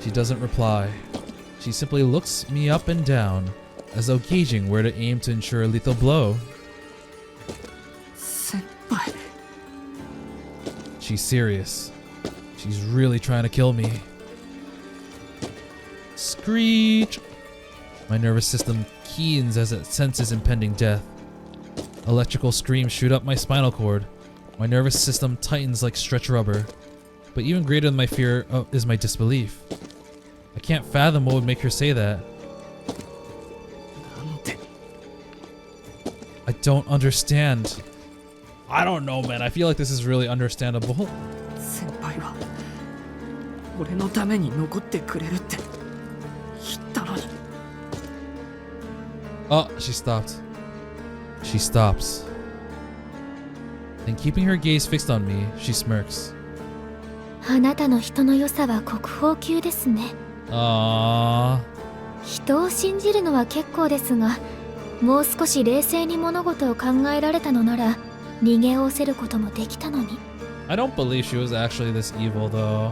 She doesn't reply. She simply looks me up and down, as though gauging where to aim to ensure a lethal blow. 先輩。 She's serious. She's really trying to kill me. Screech! My nervous system keens as it senses impending death. Electrical screams shoot up my spinal cord. My nervous system tightens like stretch rubber. But even greater than my fear is my disbelief. I can't fathom what would make her say that. I don't understand. I don't know, man. I feel like this is really understandable. 先輩は俺のために残ってくれるって言ったのに。Oh, she stopped. She stops. Then keeping her gaze fixed on me, she smirks. あなたの人の良さは国宝級ですね。Aww. 人を信じるのは結構ですが、もう少し冷静に物事を考えられたのなら逃げおせることもできたのに。I don't believe she was actually this evil though.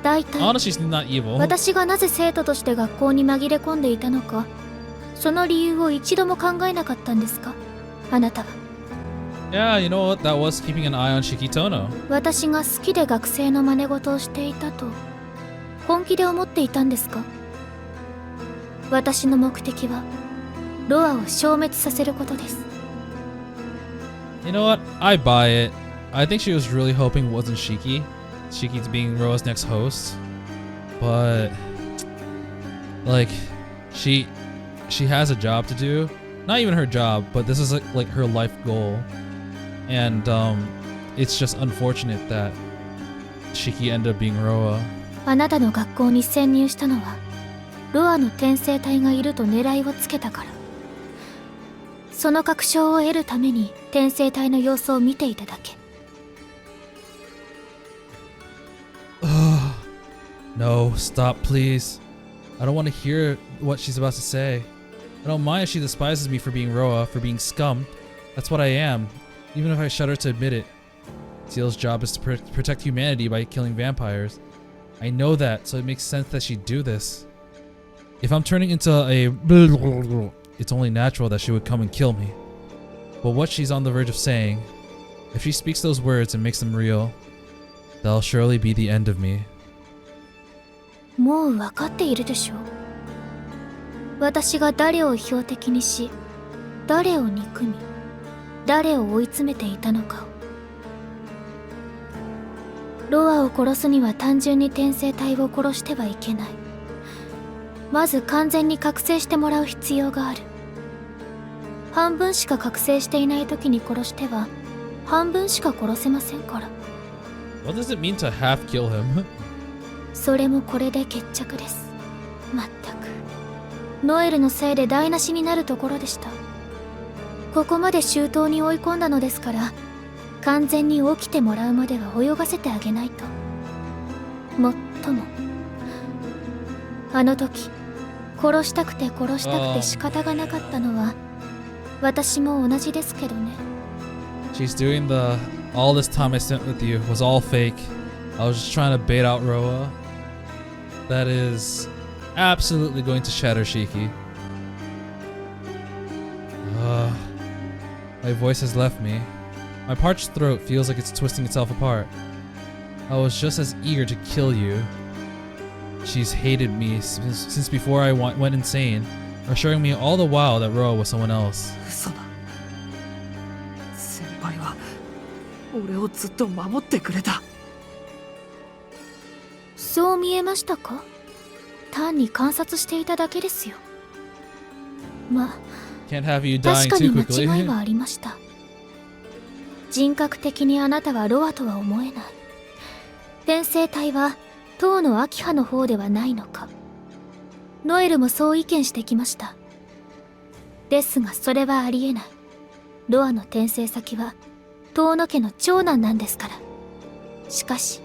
大体 Honestly, she's not evil. 私がなぜ生徒として学校に紛れ込んでいたのか、その理由を一度も考えなかったんですか、あなたは。Yeah, you know what? That was keeping an eye on Shiki Tohno. 私が好きで学生の真似事をしていたと本気で思っていたんですか。私の目的はロアを消滅させることです。You know what? I buy it. I think she was really hoping it wasn't Shiki. Shiki's being Roa's next host. But like she has a job to do. Not even her job, but this is like her life goal. And it's just unfortunate that Shiki ended up being Roa. あなたの学校に潜入したのはロアの転生体がいると狙いをつけたから。その確証を得るために転生体の様子を見ていただけ。No, stop, please. I don't want to hear what she's about to say. I don't mind if she despises me for being Roa, for being scum. That's what I am, even if I shudder to admit it. Seal's job is to protect humanity by killing vampires. I know that, so it makes sense that she'd do this. If I'm turning into a it's only natural that she would come and kill me. But what she's on the verge of saying, if she speaks those words and makes them real, that'll surely be the end of me. もう分かっているでしょう。私が誰を標的にし、誰を憎み、誰を追い詰めていたのかを。ロアを殺すには単純に転生体を殺してはいけない。まず完全に覚醒してもらう必要がある。半分しか覚醒していない時に殺しては半分しか殺せませんから。 What does it mean to half kill him? それもこれで決着です。まったくノエルのせいで台無しになるところでした。ここまで周到に追い込んだのですから、完全に起きてもらうまでは泳がせてあげないと。もっともあの時殺したくて仕方がなかったのは私も同じですけどね。 She's doing the all this time I spent with you was all fake. I was just trying to bait out Roa. That is absolutely going to shatter Shiki. My voice has left me. My parched throat feels like it's twisting itself apart. I was just as eager to kill you. She's hated me since before I went insane, assuring me all the while that Roa was someone else. 嘘だ。先輩は俺をずっと守ってくれた。そう見えましたか。単に観察していただけですよ。まあ Can't have you 確 dying かに too 間違い quickly. はありました。人格的にあなたはロアとは思えない。転生体は当のアキハの方ではないのか。ノエルもそう意見してきました。ですがそれはありえない。ロアの転生先は遠野家の長男なんですから。しかし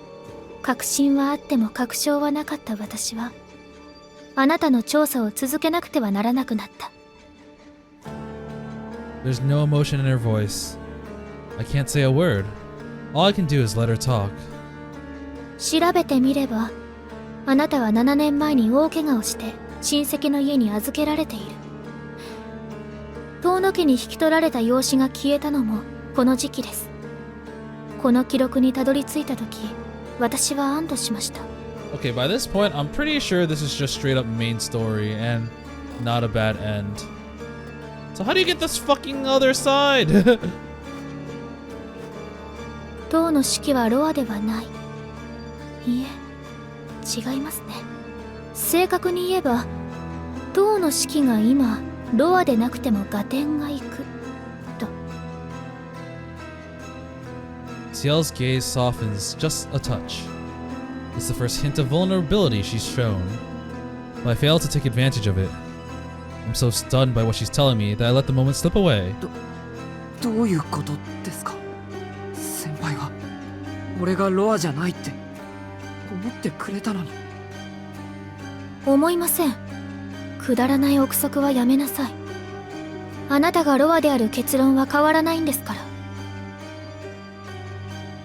確信はあっても確証はなかった私はあなたの調査を続けなくてはならなくなった。 There's no emotion in her voice. I can't say a word. All I can do is let her talk. 調べてみればあなたは7年前に大怪我をして親戚の家に預けられている。遠野家に引き取られた養子が消えたのもこの時期です。この記録にたどり着いた時私は安堵しました。 Okay, by this point, I'm pretty sure this is just straight up main story, and not a bad end. So how do you get this fucking other side? 塔の式はロアではない。いえ、違いますね。正確に言えば、塔の式が今、ロアでなくても合点がいく。と。Ciel's gaze softens just a touch. It's the first hint of vulnerability she's shown, but I fail to take advantage of it. I'm so stunned by what she's telling me that I let the moment slip away. どういうことですか？先輩は俺がロアじゃないって思ってくれたのに。思いません。くだらない憶測はやめなさい。あなたがロアである結論は変わらないんですから。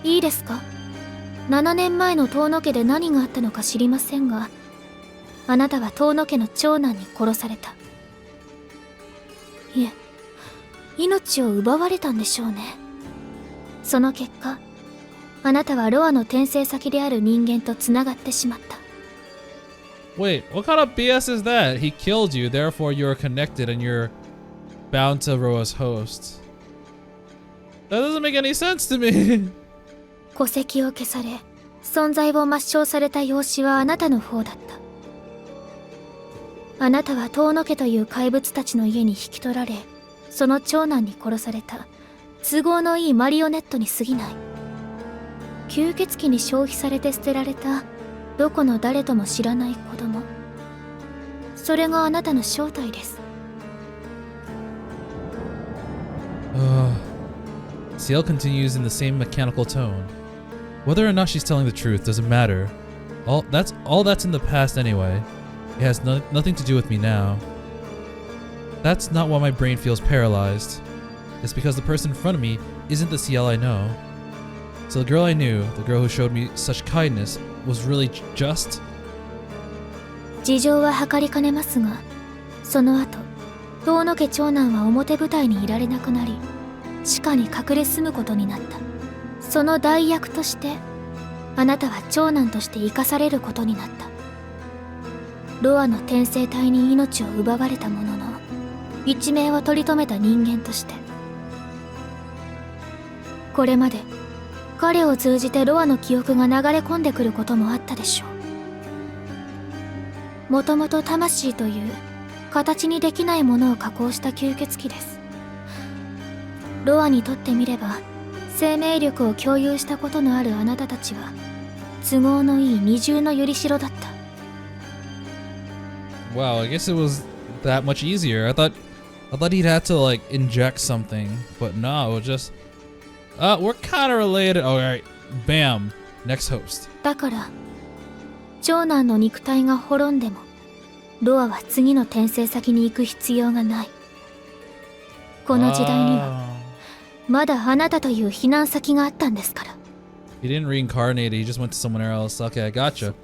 いいですか？7年前の遠野家で何があったのか知りませんが、あなたは遠野家の長男に殺された。いえ、命を奪われたんでしょうね。その結果、あなたはロアの転生先である人間とつながってしまった。Wait, what kind of BS is that? He killed you, therefore you're connected and you're bound to Roa's host. That doesn't make any sense to me. 戸籍を消され、存在を抹消された養子はあなたの方だった。あなたは遠野家という怪物たちの家に引き取られ、その長男に殺された都合のいいマリオネットに過ぎない。吸血鬼に消費されて捨てられたどこの誰とも知らない子供。それがあなたの正体です。Ciel continues in the same mechanical tone. Whether or not she's telling the truth doesn't matter. All that's in the past anyway. It has nothing to do with me now. That's not why my brain feels paralyzed. It's because the person in front of me isn't the Ciel I know. So the girl I knew, the girl who showed me such kindness, was really just? 事情は計りかねますが、その後、遠野家長男は表舞台にいられなくなり、地下に隠れ住むことになった。その代役として、あなたは長男として生かされることになった。ロアの転生体に命を奪われたものの、一命を取り留めた人間として。これまで、彼を通じてロアの記憶が流れ込んでくることもあったでしょう。もともと魂という形にできないものを加工した吸血鬼です。ロアにとってみれば、生命力を共有したことのあるあなたたちは都合のいい二重のよりしろだった。 Wow, I guess it was that much easier. I thought he'd had to like inject something, but no, it was just we're kind of related. Alright, bam, next host. だから長男の肉体が滅んでもロアは次の転生先に行く必要がない。この時代にはまだあなたという避難先があったんですから。 He didn't reincarnate, he just went to somewhere else. Okay, I gotcha.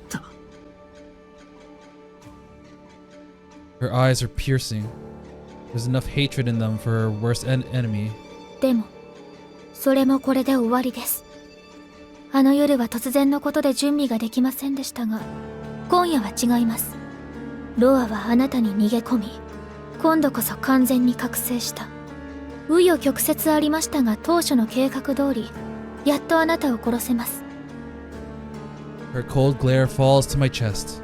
Her eyes are piercing. There's enough hatred in them for her worst enemy. でもそれもこれで終わりです。あの夜は突然のことで準備ができませんでしたが、今夜は違います。ロアはあなたに逃げ込み、今度こそ完全に覚醒した。紆余曲折ありましたが、当初の計画通りやっとあなたを殺せます。 Her cold glare falls to my chest,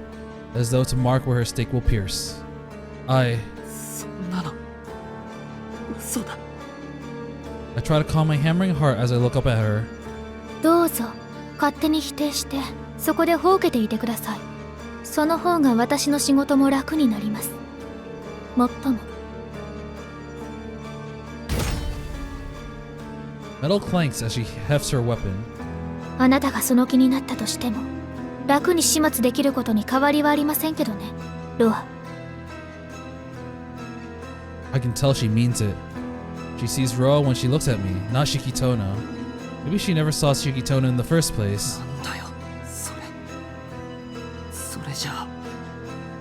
as though to mark where her stake will pierce. そんなの嘘だ。I try to calm my hammering heart as I look up at her. どうぞ勝手に否定してそこでほうけていてください。その方が私の仕事も楽になります。もっとも Metal clanks as she hefts her weapon. あなたがその気になったとしても楽に始末できることに変わりはありませんけどね、ロア。 I can tell she means it. She sees Roa when she looks at me, not Shiki Tohno. Maybe she never saw Shiki Tohno in the first place. なんだよそれじゃあ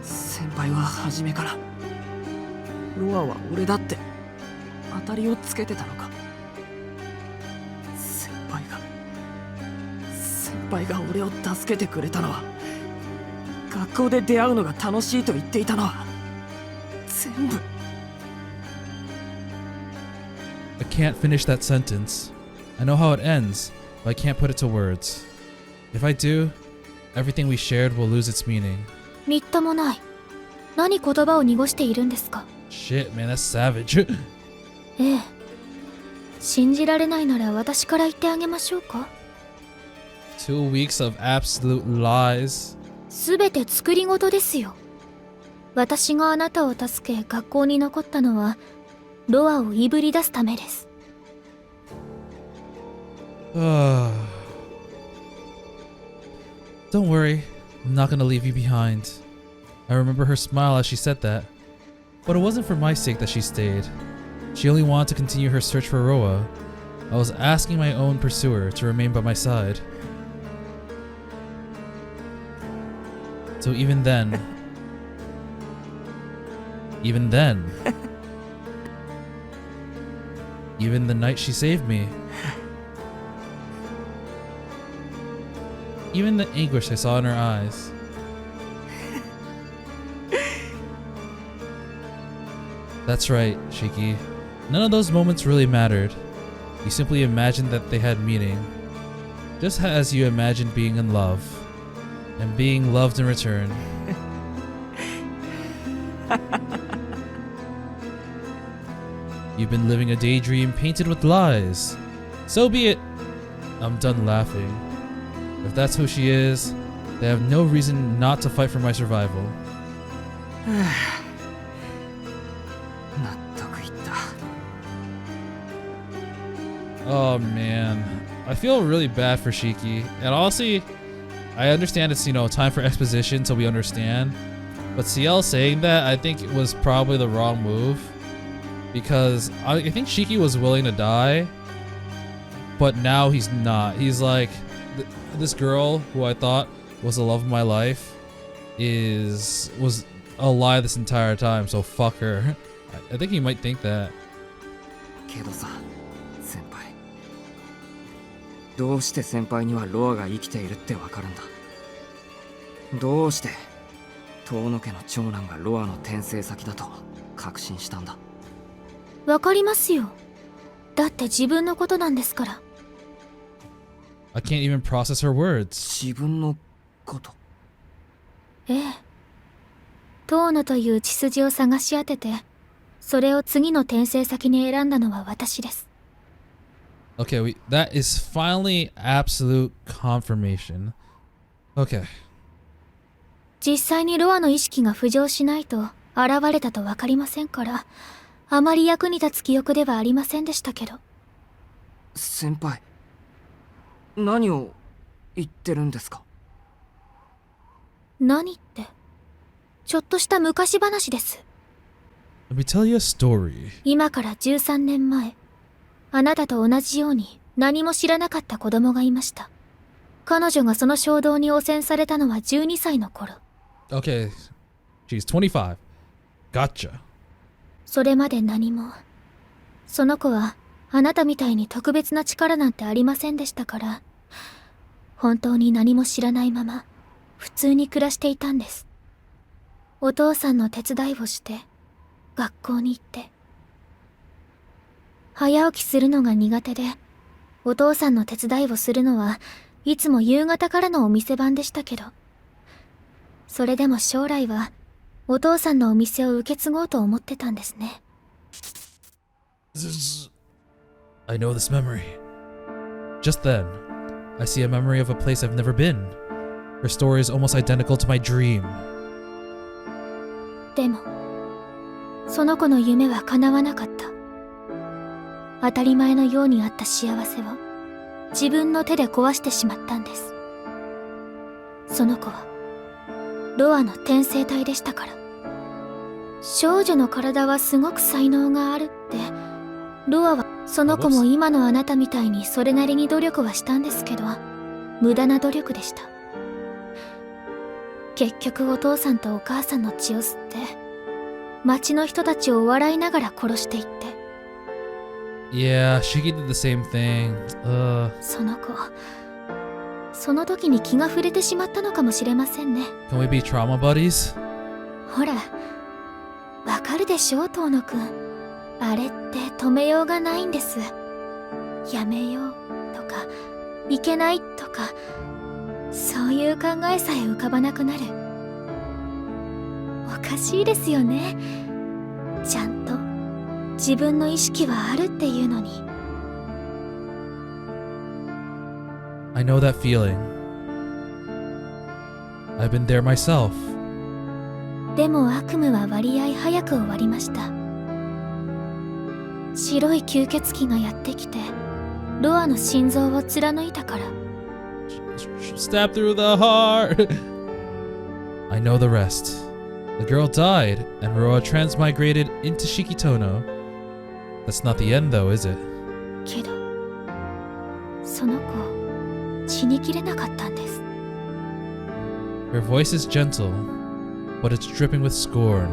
先輩は初めからロアは俺だって当たりをつけてたのか。先輩が俺を助けてくれたのは、学校で出会うのが楽しいと言っていたのは全部。 I can't finish that sentence. I know how it ends, but I can't put it to words. If I do, everything we shared will lose its meaning. みっともない。何言葉を濁しているんですか？ Shit, man, that's savage. ええ。信じられないなら私から言ってあげましょうか。 2 weeks of absolute lies. すべて作り事ですよ。私があなたを助け学校に残ったのはロアをいぶり出すためです。Don't worry, I'm not gonna leave you behind. I remember her smile as she said that. But it wasn't for my sake that she stayed. She only wanted to continue her search for Roa. I was asking my own pursuer to remain by my side. So even then, even the night she saved me, even the anguish I saw in her eyes. That's right, Shiki. None of those moments really mattered. You simply imagined that they had meaning. Just as you imagined being in love. And being loved in return. You've been living a daydream painted with lies. So be it. I'm done laughing. If that's who she is, they have no reason not to fight for my survival. 納得いった。 Oh man, I feel really bad for Shiki, and honestly, I understand it's, you know, time for exposition so we understand, but CL saying that, I think it was probably the wrong move, because I think Shiki was willing to die, but now he's not. He's like, this girl who I thought was the love of my life was a lie this entire time, so fuck her. I think he might think that. けどさ、先輩。どうして先輩にはロアが生きているってわかるんだ。どうして遠野家の長男がロアの転生先だと確信したんだ。わかりますよ。だって自分のことなんですから。I can't even process her words. 自分のこと。ええ。遠野という血筋を探し当てて、それを次の転生先に選んだのは私です。Okay, that is finally absolute confirmation. Okay. 実際にロアの意識が浮上しないと現れたとわかりませんから、あまり役に立つ記憶ではありませんでしたけど。先輩、何を言ってるんですか？何って、ちょっとした昔話です。Let me tell you a story. 今から13年前、あなたと同じように何も知らなかった子供がいました。彼女がその衝動に汚染されたのは12歳の頃。Okay, she's 25. Gotcha. それまで何も。その子はあなたみたいに特別な力なんてありませんでしたから、本当に何も知らないまま普通に暮らしていたんです。お父さんの手伝いをして学校に行って、早起きするのが苦手で、お父さんの手伝いをするのはいつも夕方からのお店番でしたけど、それでも将来はお父さんのお店を受け継ごうと思ってたんですね。I know this memory. Just then, I see a memory of a place I've never been. Her story is almost identical to my dream. でも、その子の夢は叶わなかった。当たり前のようにあった幸せを自分の手で壊してしまったんです。その子はロアの転生体でしたから。少女の体はすごく才能があるって、ロアはその子も今のあなたみたいにそれなりに努力はしたんですけど、無駄な努力でした。結局お父さんとお母さんの血を吸って町の人たちを笑いながら殺していって。Yeah, Shiki did the same thing. その子、その時に気が触れてしまったのかもしれませんね。 Can we be trauma buddies? ほら、わかかるでしょ、遠野くん。あれって止めようがないんです。やめようとか、いけないとか、そういう考えさえ浮かばなくなる。おかしいですよね。ちゃんと自分の意識はあるっていうのに。I know that feeling. I've been there myself. でも悪夢は割合早く終わりました。白い吸血鬼がやってきてロアの心臓を貫いたから。Stab through the heart. I know the rest. The girl died, and Roa transmigrated into Shiki Tohno. That's not the end, though, is it? けどその子死にきれなかったんです。 Her voice is gentle, but it's dripping with scorn.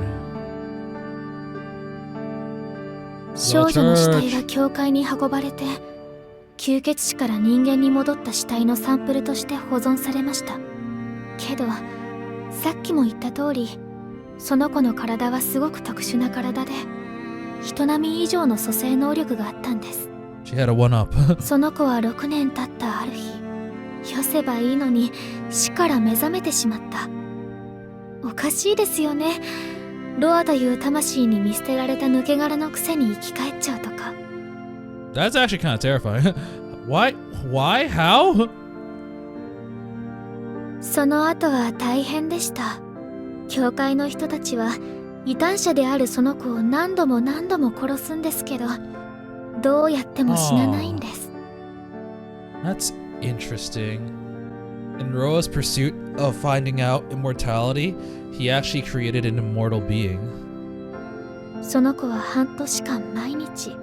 少女の死体は教会に運ばれて吸血死から人間に戻った死体のサンプルとして保存されました。けどさっきも言った通り、その子の体はすごく特殊な体で人並み以上の蘇生能力があったんです。 She had a one-up. その子は6年経ったある日、よせばいいのに死から目覚めてしまった。おかしいですよね。ロアという魂に見捨てられた抜け殻のくせに生き返っちゃうとか。 That's actually kind of terrifying. Why? Why? How? その後は大変でした。教会の人たちは異端者であるその子を何度も何度も殺すんですけど、どうやっても死なないんです。 That's interesting. In Roa's pursuit of finding out immortality, he actually created an immortal being. その子は半年間毎日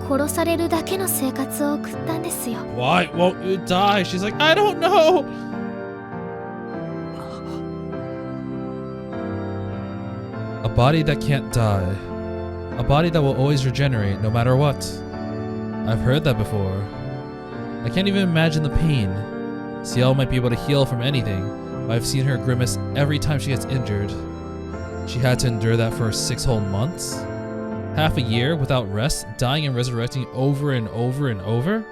殺されるだけの生活を送ったんですよ。 Why won't you die? She's like, I don't know. A body that can't die. A body that will always regenerate no matter what. I've heard that before. I can't even imagine the pain. Ciel might be able to heal from anything, but I've seen her grimace every time she gets injured. She had to endure that for 6 whole months? Half a year without rest, dying and resurrecting over and over and over?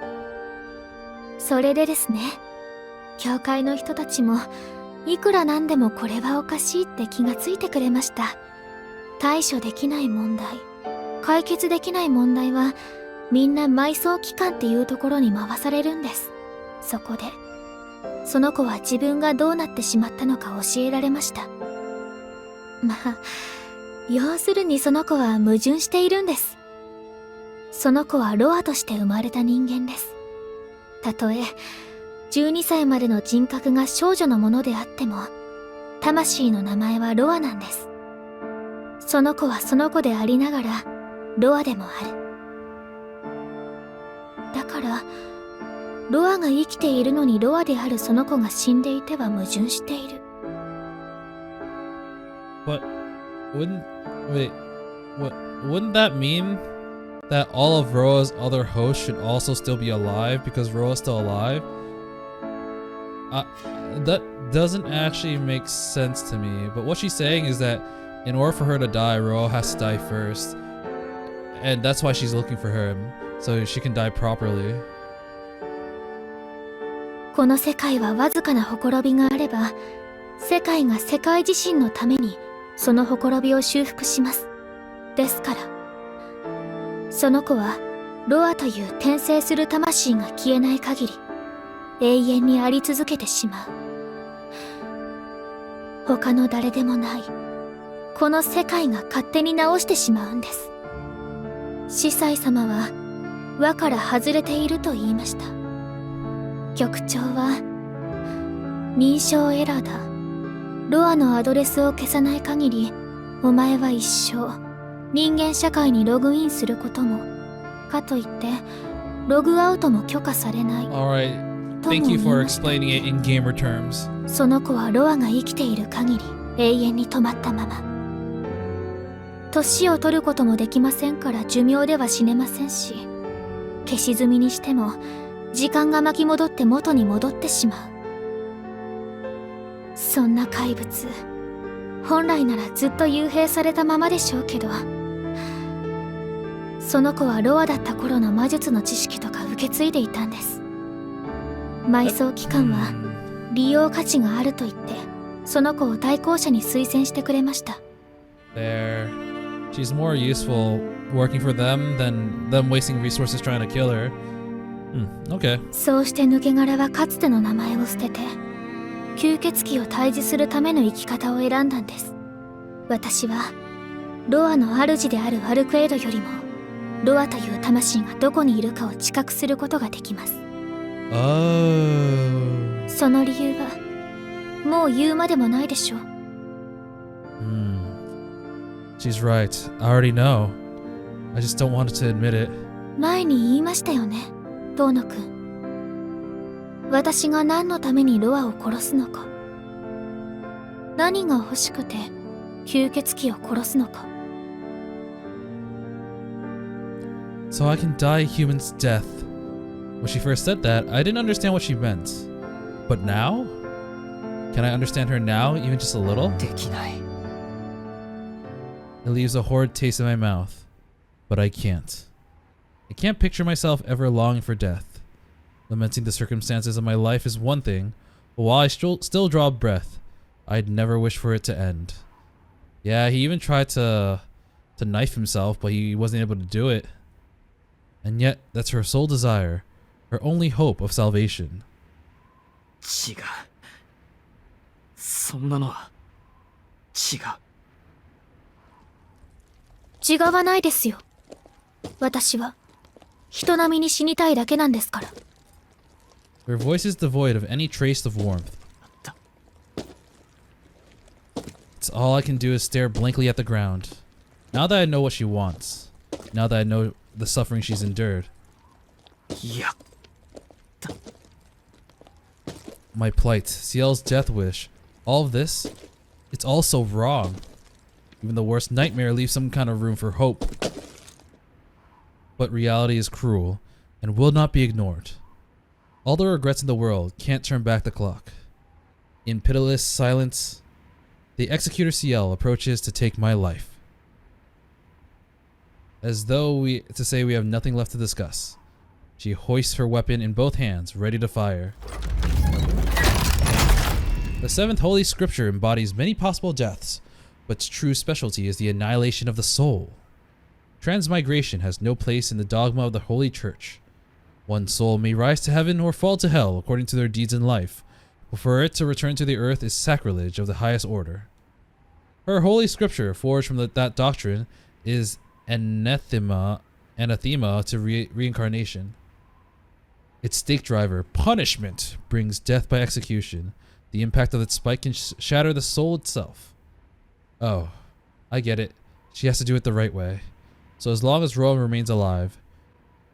それでですね、教会の人たちもいくらなんでもこれはおかしいって気がついてくれました。対処できない問題、解決できない問題はみんな埋葬機関っていうところに回されるんです。そこでその子は自分がどうなってしまったのか教えられました。まあ要するにその子は矛盾しているんです。その子はロアとして生まれた人間です。たとえ12歳までの人格が少女のものであっても、魂の名前はロアなんです。その子はその子でありながらロアでもある。だからロアが生きているのにロアであるその子が死んでいては矛盾している。 But wouldn't that mean that all of Roa's other hosts should also still be alive because Roa's still alive? That doesn't actually make sense to me. But what she's saying is that in order for her to die, Roa has to die first. And that's why she's looking for him, so she can die properly. この世界はわずかなほころびがあれば、世界が世界自身のためにそのほころびを修復します。ですからその子はロアという転生する魂が消えない限り永遠にあり続けてしまう。他の誰でもないこの世界が勝手に直してしまうんです。司祭様は輪から外れていると言いました。局長は認証エラーだ。ロアのアドレスを消さない限りお前は一生人間社会にログインすることもかといってログアウトも許可されない。 Alright, thank you for explaining it in gamer terms. その子はロアが生きている限り永遠に止まったまま。年を取ることもできませんから寿命では死ねませんし、消し済みにしても時間が巻き戻って元に戻ってしまう。そんな怪物本来ならずっと幽閉されたままでしょうけど、その子はロアだった頃の魔術の知識とか受け継いでいたんです。埋葬機関は利用価値があると言ってその子を対向車に推薦してくれました。 There. She's more useful working for them than them wasting resources trying to kill her. Okay. そうして抜け殻はかつての名前を捨てて吸血鬼を退治するための生き方を選んだんです。私はロアの主であるアルクエドよりもロアという魂がどこにいるかを知覚することができます。Oh. その理由はもう言うまでもないでしょう。She's right. I already know. I just don't want to admit it. 前に言いましたよね、トーノくん。私が何のためにロアを殺すのか、何が欲しくて吸血鬼を殺すのか。 So I can die a human's death. When she first said that, I didn't understand what she meant. But now? Can I understand her now, even just a little? できない。 It leaves a horrid taste in my mouth. But I can't. I can't picture myself ever longing for death. Lamenting the circumstances of my life is one thing, but while I still draw breath, I'd never wish for it to end. Yeah, he even tried to knife himself, but he wasn't able to do it. And yet, that's her sole desire, her only hope of salvation. 違う。そんなのは違う。違わないですよ。私は人並みに死にたいだけなんですから。 Her voice is devoid of any trace of warmth. It's all I can do is stare blankly at the ground. Now that I know what she wants, now that I know the suffering she's endured. いや。 My plight, Ciel's death wish, all of this, it's all so wrong. Even the worst nightmare leaves some kind of room for hope. But reality is cruel and will not be ignored. All the regrets in the world can't turn back the clock. In pitiless silence, the executor Ciel approaches to take my life. As though to say we have nothing left to discuss, she hoists her weapon in both hands, ready to fire. The seventh holy scripture embodies many possible deaths, but its true specialty is the annihilation of the soul. Transmigration has no place in the dogma of the Holy Church. One soul may rise to heaven or fall to hell according to their deeds in life, but for it to return to the earth is sacrilege of the highest order. Her holy scripture, forged from that doctrine, is anathema to reincarnation. Its stake driver, punishment, brings death by execution. The impact of its spike can shatter the soul itself. Oh, I get it. She has to do it the right way. So as long as Rowan remains alive,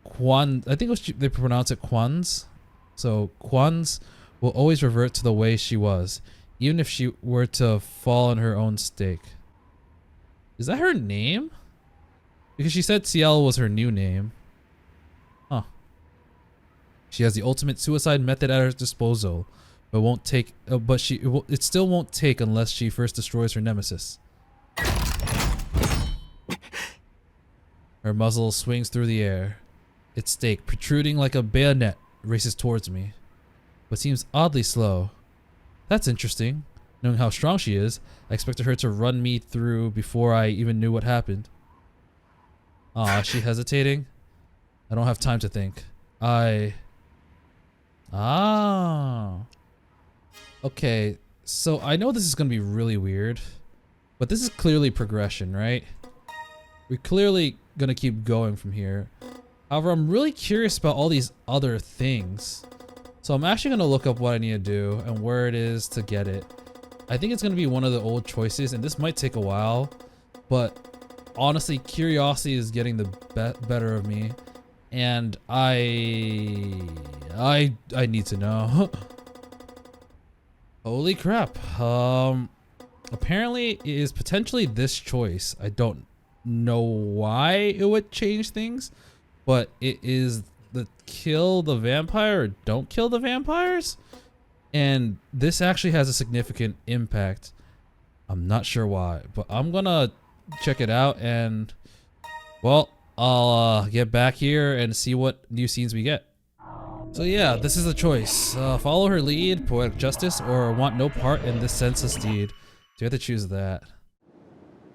I think they pronounce it Quans. So Quans will always revert to the way she was, even if she were to fall on her own stake. Is that her name? Because she said Ciel was her new name. Huh. She has the ultimate suicide method at her disposal, but won't take. It still won't take unless she first destroys her nemesis. Her muzzle swings through the air. Its stake, protruding like a bayonet, races towards me, but seems oddly slow. That's interesting. Knowing how strong she is, I expected her to run me through before I even knew what happened. Aw, is she hesitating? I don't have time to think. Okay, so I know this is gonna be really weird, but this is clearly progression, right? We're clearly gonna keep going from here. However, I'm really curious about all these other things. So I'm actually gonna look up what I need to do and where it is to get it. I think it's gonna be one of the old choices, and this might take a while, but honestly, curiosity is getting the better of me, and I need to know. Holy crap. Apparently it is potentially this choice. I don't know why it would change things, but it is the kill the vampire or don't kill the vampires, and this actually has a significant impact. I'm not sure why, but I'm gonna check it out and, well, I'll get back here and see what new scenes we get. So yeah, this is a choice. Follow her lead, poetic justice, or want no part in this senseless deed. So you have to choose that.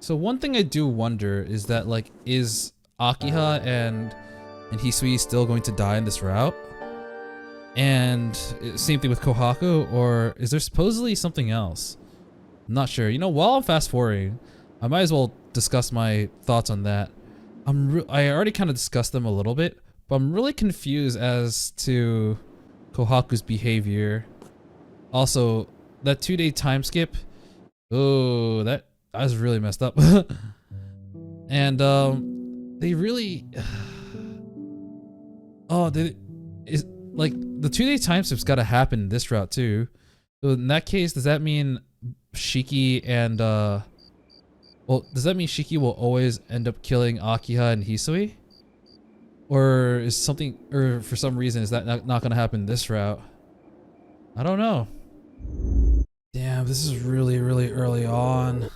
So one thing I do wonder is that, like, is Akiha and Hisui still going to die in this route? And same thing with Kohaku, or is there supposedly something else? I'm not sure. You know, while I'm fast forwarding, I might as well discuss my thoughts on that. I already kind of discussed them a little bit, but I'm really confused as to Kohaku's behavior. Also, that 2-day time skip. Oh, that was really messed up. And they really. Oh, like the 2-day time skip's got to happen in this route too. So in that case, does that mean Shiki and well, does that mean Shiki will always end up killing Akiha and Hisui? Or is something, or for some reason, is that not gonna happen this route? I don't know. Damn, this is really, really early on.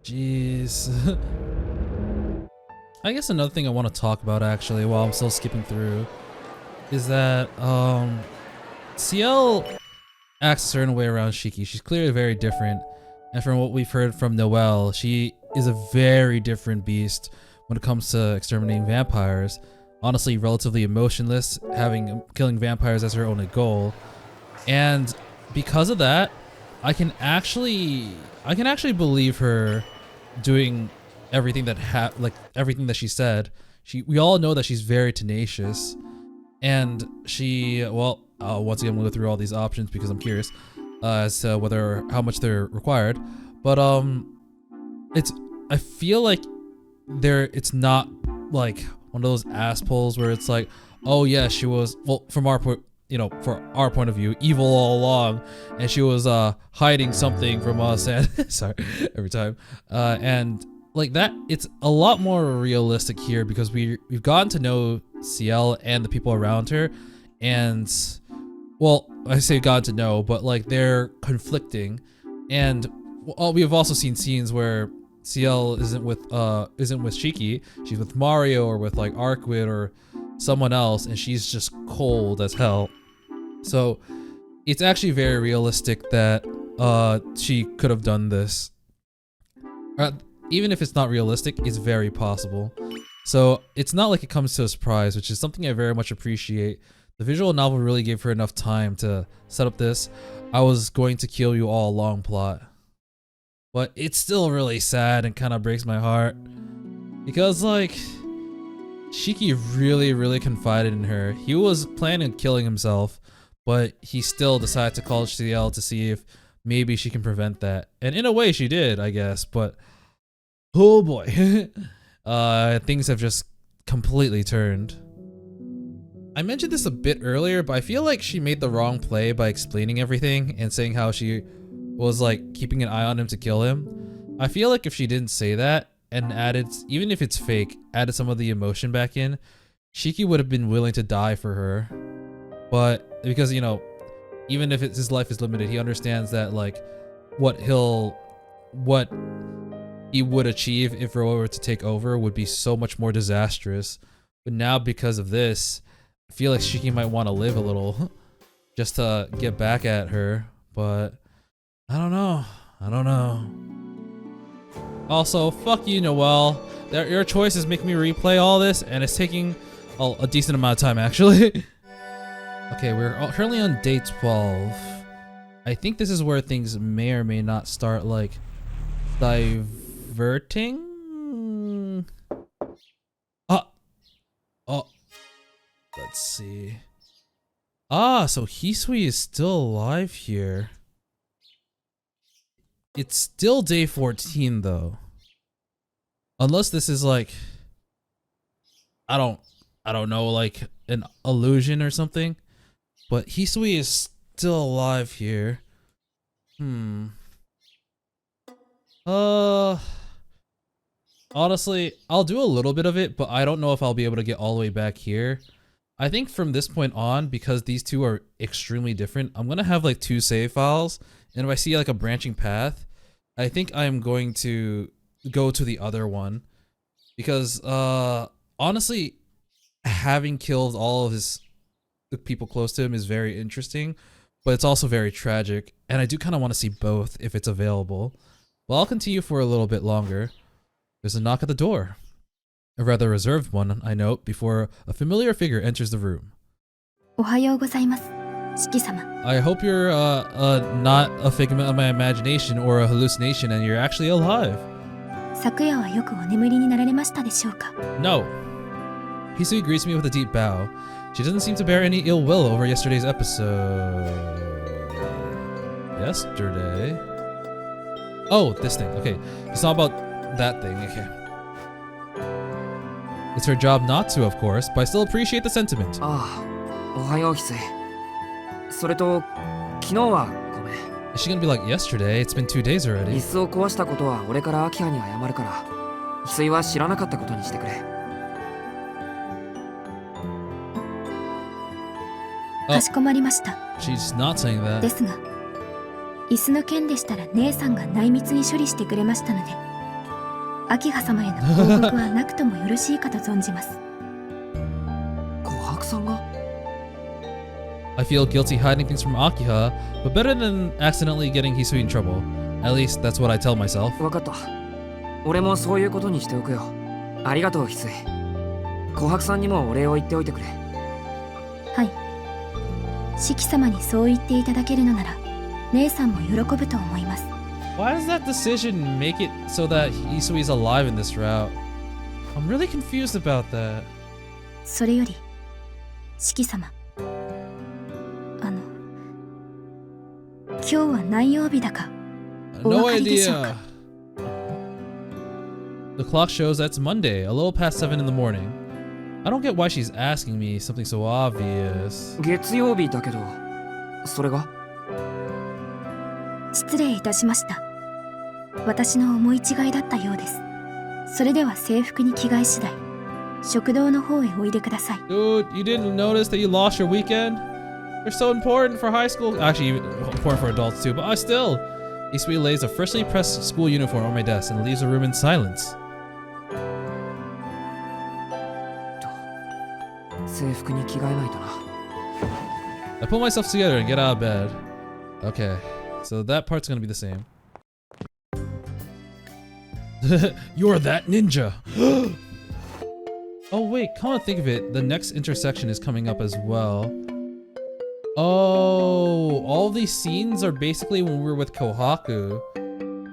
Jeez. I guess another thing I want to talk about actually while I'm still skipping through is that CL acts a certain way around Shiki. She's clearly very different. And from what we've heard from Noelle, she is a very different beast when it comes to exterminating vampires. Honestly, relatively emotionless, killing vampires as her only goal. And because of that, I can actually believe her doing everything that everything that she said. We all know that she's very tenacious, and she, well, once again, we'll go through all these options because I'm curious as to how much they're required. But I feel like it's not like one of those ass pulls where it's like, oh yeah, she was, well, from our point, for our point of view, evil all along, and she was hiding something from us, and sorry, every time, and like that, it's a lot more realistic here because we've gotten to know CL and the people around her, and, well, I say gotten to know, but like they're conflicting, and we have also seen scenes where CL isn't with Shiki, she's with Mario or with like Arkwid or someone else, and she's just cold as hell. So it's actually very realistic that she could have done this. Even if it's not realistic, it's very possible. So it's not like it comes to a surprise, which is something I very much appreciate. The visual novel really gave her enough time to set up this "I was going to kill you all along" plot. But it's still really sad and kind of breaks my heart. Because, like, Shiki really, really confided in her. He was planning on killing himself, but he still decided to call CL to see if maybe she can prevent that. And in a way, she did, I guess, but oh boy. Things have just completely turned. I mentioned this a bit earlier, but I feel like she made the wrong play by explaining everything and saying how she was like keeping an eye on him to kill him. I feel like if she didn't say that and added, even if it's fake, added some of the emotion back in, Shiki would have been willing to die for her. But because, even if his life is limited, he understands that like what he would achieve if Roa were to take over would be so much more disastrous. But now because of this, I feel like Shiki might want to live a little just to get back at her, but I don't know. Also, fuck you, Noelle. Your choices make me replay all this, and it's taking a decent amount of time, actually. Okay, we're currently on day 12. I think this is where things may or may not start, like, diverting? Oh. Let's see. So Hisui is still alive here. It's still day 14 though. Unless this is like, I don't know, like an illusion or something. But Hisui is still alive here. Honestly, I'll do a little bit of it, but I don't know if I'll be able to get all the way back here. I think from this point on, because these two are extremely different, I'm gonna have like 2 save files, and if I see like a branching path, I think I'm going to go to the other one because honestly, having killed all of the people close to him is very interesting, but it's also very tragic, and I do kind of want to see both if it's available. Well, I'll continue for a little bit longer. There's a knock at the door. A rather reserved one, I note, before a familiar figure enters the room. おはようございます、四季様。 I hope you're not a figment of my imagination or a hallucination and you're actually alive. 昨夜はよくお眠りになられましたでしょうか。 No. Hisui greets me with a deep bow. She doesn't seem to bear any ill will over yesterday's episode. Yesterday? Oh, this thing. Okay. It's not about that thing. Okay. It's her job not to, of course, but I still appreciate the sentiment. ああ、おはよう翡翠。それと昨日はごめん。 Is she gonna be like yesterday? It's been 2 days 椅 already. 子を壊したことは俺からアキハに謝るから、翡翠は知らなかったことにしてくれ。かしこまりました。 She's not saying で that. すが、椅子の件でしたら姉さんが内密に処理してくれましたので、秋葉様への報告はなくともよろしいかと存じます。琥珀さんが I feel guilty hiding things from Akiha, but better than accidentally getting Hisui in trouble. At least that's what I tell myself. 分かった。俺もそういうことにしておくよ。ありがとう翡翠。琥珀さんにもお礼を言っておいてくれ。はい。四季様にそう言っていただけるのなら、姉さんも喜ぶと思います。 Why does that decision make it so that Hisui's alive in this route? I'm really confused about that. それより、四季様。今日は何曜日だか。 No お分かりでしょう idea. か。 The clock shows that's Monday, a little past 7 in the morning. I don't get why she's asking me something so obvious. 月曜日だけど、それが失礼いたしました。私の思い違いだったようです。それでは制服に着替え次第、食堂の方へおいでください。 Dude, you didn't notice that you lost your weekend? They're so important for high school. Actually, even important for adults too, but still. Hisui lays a freshly pressed school uniform on my desk and leaves the room in silence. 制服に着替えないとな。 I pull myself together and get out of bed. Okay, so that part's gonna be the same. You're that ninja! Oh wait, come to think of it, the next intersection is coming up as well. Oh, all these scenes are basically when we're with Kohaku.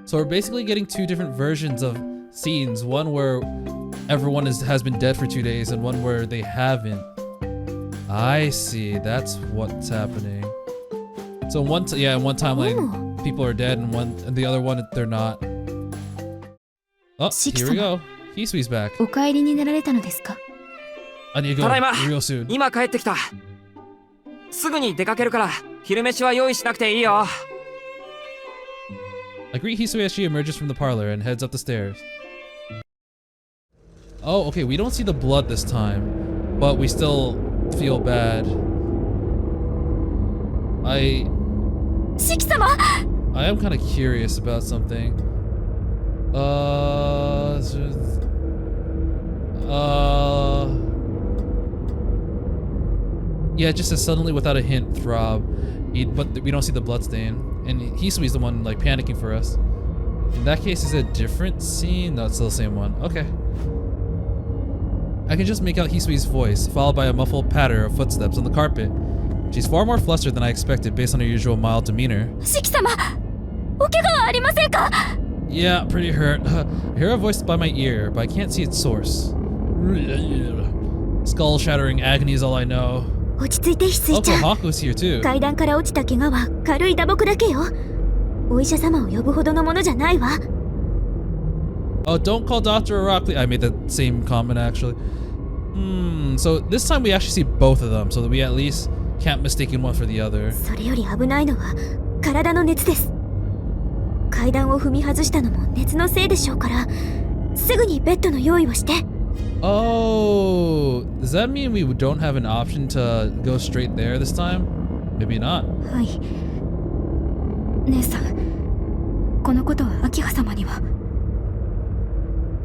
So we're basically getting 2 different versions of scenes. One where everyone has been dead for 2 days and one where they haven't. I see, that's what's happening. So in one timeline people are dead and the other one they're not. Oh, here we go. Hisui's back. お帰りになられたのですか。 I need to go ただいま。 real soon. 今帰ってきた。すぐに出かけるから、昼飯は用意しなくていいよ。I greet Hisui as she emerges from the parlor and heads up the stairs. Oh, okay, we don't see the blood this time, but we still feel bad. 四季様。 I am kind of curious about something. Yeah, it just says suddenly without a hint, throb. But we don't see the bloodstain. And Hisui's the one like panicking for us. In that case, is it a different scene? No, it's still the same one. Okay. I can just make out Hisui's voice, followed by a muffled patter of footsteps on the carpet. She's far more flustered than I expected based on her usual mild demeanor. 四季様、お怪我はありませんか。 Yeah, pretty hurt. I hear a voice by my ear, but I can't see its source. Skull-shattering agony is all I know. 落ち着いて翡翠 Oh, ちゃん。 Kohaku's here too. 階段から落ちた怪我は軽い打撲だけよ。お医者様を呼ぶほどのものじゃないわ。 Oh, don't call Dr. Araki. I made the same comment actually. So this time we actually see both of them, so that we at least can't mistake one for the other. それより危ないのは体の熱です。階段を踏み外したのも熱のせいでしょうから、すぐにベッドの用意をして。 Oh, does that mean we don't have an option to go straight there this time? Maybe not. はい。姉さん、このことは明葉様には。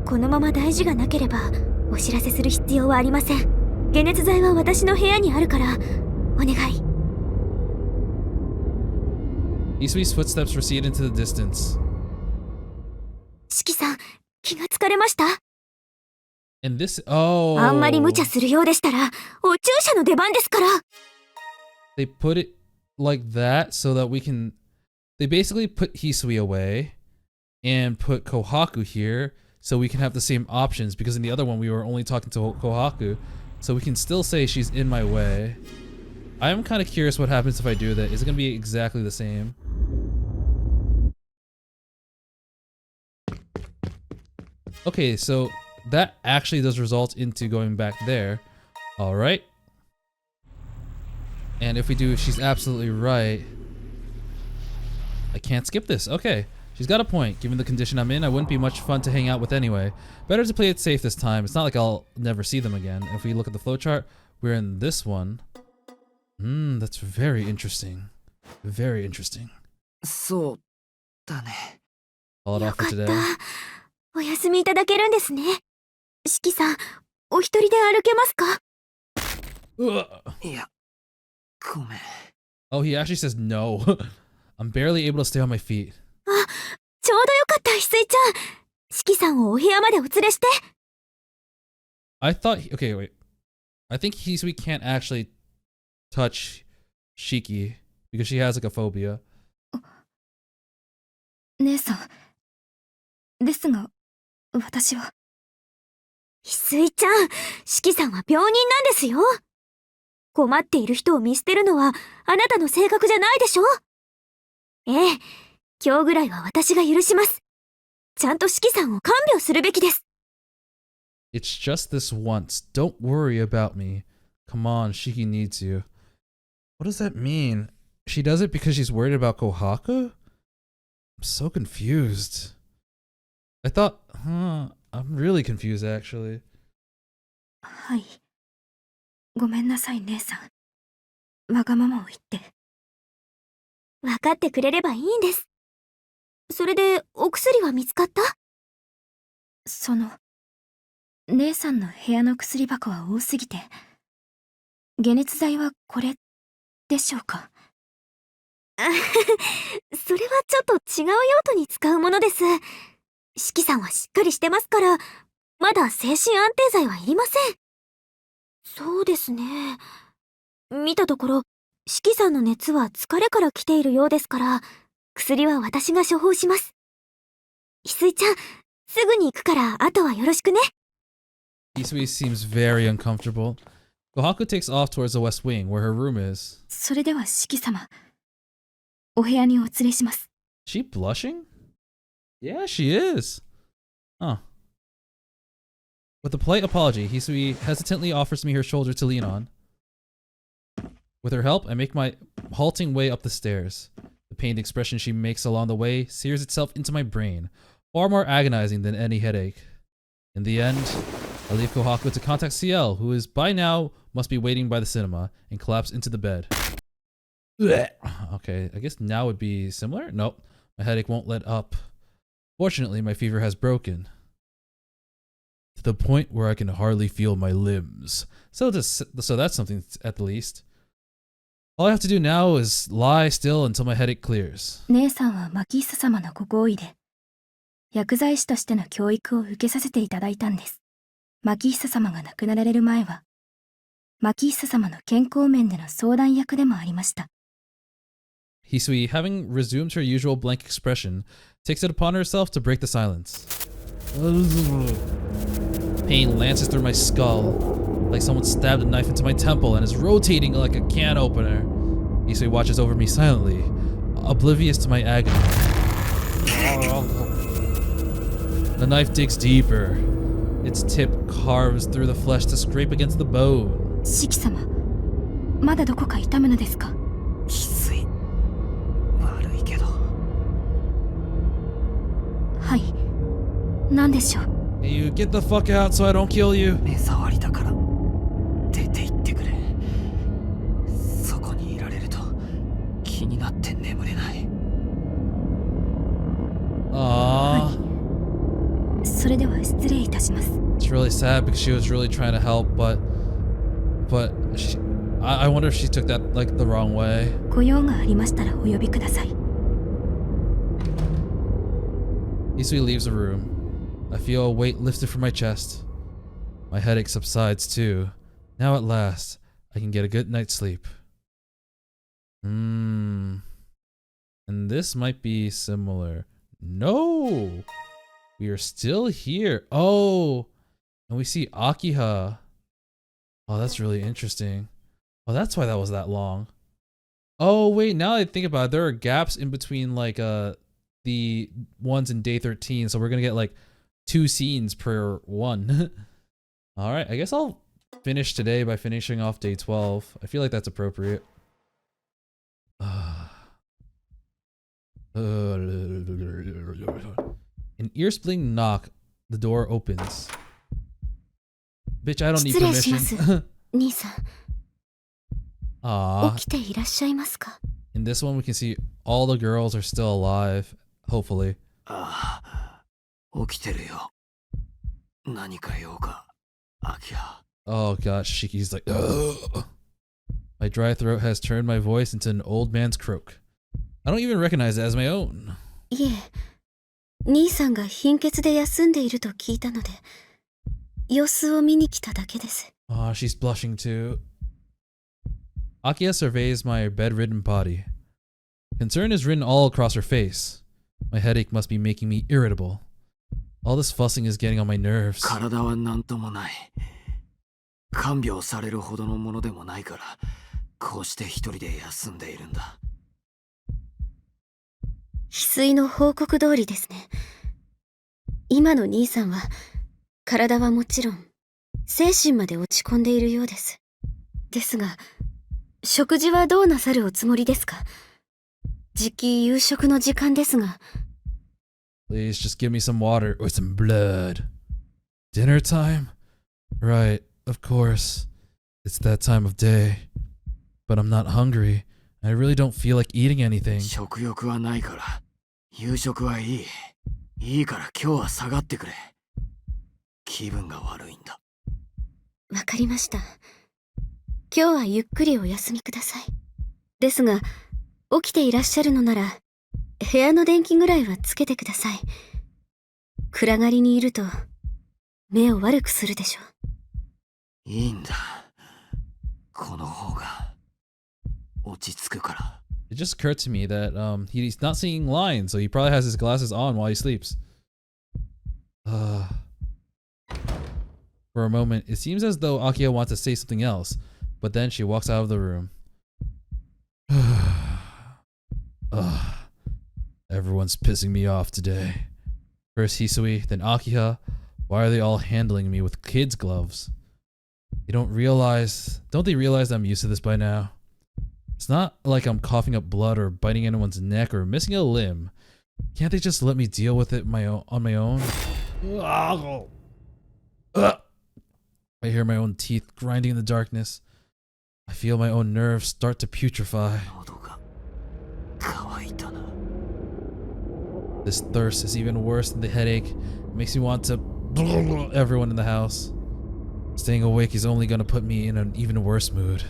このまま大事がなければお知らせする必要はありません。解熱剤は私の部屋にあるからお願い。Isui's footsteps recede into the distance. 四季さん、気がつかれました？ And this, oh. あんまり無茶するようでしたらお注射の出番ですから。 They put it like that so that we can. They basically put Hisui away and put Kohaku here so we can have the same options, because in the other one we were only talking to Kohaku, so we can still say she's in my way. I'm kind of curious what happens if I do that. Is it going to be exactly the same? Okay, so that actually does result into going back there. All right. And if we do, she's absolutely right. I can't skip this. Okay. She's got a point. Given the condition I'm in, I wouldn't be much fun to hang out with anyway. Better to play it safe this time. It's not like I'll never see them again. If we look at the flowchart, we're in this one. That's very interesting. Very interesting. そうだね。 Call it よ off か for っ today. た。お休みいただけるんですね。四季さん、お一人で歩けますか？ Ugh. いや、ごめん。 Oh, he actually says no. I'm barely able to stay on my feet. ちょうどよかった、翡翠ちゃん。四季さんをお部屋までお連れして。 I thought, okay, wait. I think we can't actually touch Shiki because she has like a phobia. 姉さん、ですが、私は。翡翠ちゃん、四季さんは病人なんですよ。困っている人を見捨てるのはあなたの性格じゃないでしょ？ええ、今日ぐらいは私が許します。ちゃんと四季さんを看病するべきです。 It's just this once. Don't worry about me. Come on, Shiki needs you. What does that mean? She does it because she's worried about Kohaku? I'm so confused. I thought, I'm really confused actually. はい。ごめんなさい、姉さん。わがままを言って。わかってくれればいいんです。それで、お薬は見つかった？姉さんの部屋の薬箱は多すぎて、解熱剤はこれでしょうか？それはちょっと違う用途に使うものです。四季さんはしっかりしてますから、まだ精神安定剤はいりません。そうですね。見たところ、四季さんの熱は疲れから来ているようですから、薬は私が処方します。翡翠ちゃん、すぐに行くから、あとはよろしくね。Isui seems very uncomfortable. Kohaku takes off towards the west wing, where her room is. それでは四季様、お部屋にお連れします。She blushing? Yeah, she is. Huh. With a polite apology, Hisui hesitantly offers me her shoulder to lean on. With her help, I make my halting way up the stairs. The pained expression she makes along the way sears itself into my brain, far more agonizing than any headache. In the end, I leave Kohaku to contact CL, who is by now must be waiting by the cinema, and collapse into the bed. Okay, I guess now would be similar? Nope, my headache won't let up. Fortunately, my fever has broken to the point where I can hardly feel my limbs. So that's something at the least. All I have to do now is lie still until my headache clears. 姉さんはマキッサ様のご好意で、薬剤師としての教育を受けさせていただいたんです。マキッサ様が亡くなられる前は、マキッサ様の健康面での相談役でもありました。Hisui, having resumed her usual blank expression, takes it upon herself to break the silence. Pain lances through my skull, like someone stabbed a knife into my temple and is rotating like a can opener. Hisui watches over me silently, oblivious to my agony. The knife digs deeper. Its tip carves through the flesh to scrape against the bone. 四季様、まだどこか痛むのですか？きつい。悪いけど。はい。何でしょう？ Hey, you get the fuck out so I don't kill you. 目障りだから出て行ってくれ。そこにいられると気になって眠れない。れでは失礼いたします。 It's really sad because she was really trying to help, but I wonder if she took that like the wrong way. ご用がありましたらお呼びください。 Hisui leaves the room. I feel a weight lifted from my chest. My headache subsides too. Now at last, I can get a good night's sleep. And this might be similar. No! We are still here. Oh! And we see Akiha. Oh, that's really interesting. Oh, that's why that was that long. Oh, wait, now that I think about it, there are gaps in between like the ones in day 13, so we're gonna get like 2 scenes per one. Alright, I guess I'll finish today by finishing off day 12. I feel like that's appropriate. An ear-splitting knock. The door opens. Bitch, I don't need 失礼します。 permission. 兄さん、 Aww. 起きていらっしゃいますか？ In this one, we can see all the girls are still alive. Hopefully. ああ、起きてるよ。何か用か、アキラ。 Oh gosh, Shiki's like, ugh. My dry throat has turned my voice into an old man's croak. I don't even recognize it as my own. いえ、兄さんが貧血で休んでいると聞いたので、様子を見に来ただけです。 Oh, she's blushing too. Akiya surveys my bedridden body. Concern is written all across her face. My headache must be making me irritable. All this fussing is getting on my nerves. 体は何ともない。看病されるほどのものでもないから、こうして一人で休んでいるんだ。翡翠の報告通りですね。今の兄さんは、体はもちろん、精神まで落ち込んでいるようです。ですが、食事はどうなさるおつもりですか？じき夕食の時間ですが。 Please just give me some water or some blood. Dinner time? Right, of course. It's that time of day. But I'm not hungry. I really don't feel like eating anything. 食欲はないから、夕食はいい。いいから今日は下がってくれ。気分が悪いんだ。わかりました。今日はゆっくりお休みください。ですが、起きていらっしゃるのなら、部屋の電気ぐらいはつけてください。暗がりにいると、目を悪くするでしょう。いいんだ。この方が落ち着くから。It just occurred to me that he's not seeing lines, so he probably has his glasses on while he sleeps. For a moment, it seems as though Akiya wants to say something else, but then she walks out of the room. Everyone's pissing me off today. First Hisui, then Akiha. Why are they all handling me with kids' gloves? Don't they realize I'm used to this by now? It's not like I'm coughing up blood or biting anyone's neck or missing a limb. Can't they just let me deal with it on my own? I hear my own teeth grinding in the darkness. I feel my own nerves start to putrefy. This thirst is even worse than the headache. It makes me want to everyone in the house. Staying awake is only gonna put me in an even worse mood.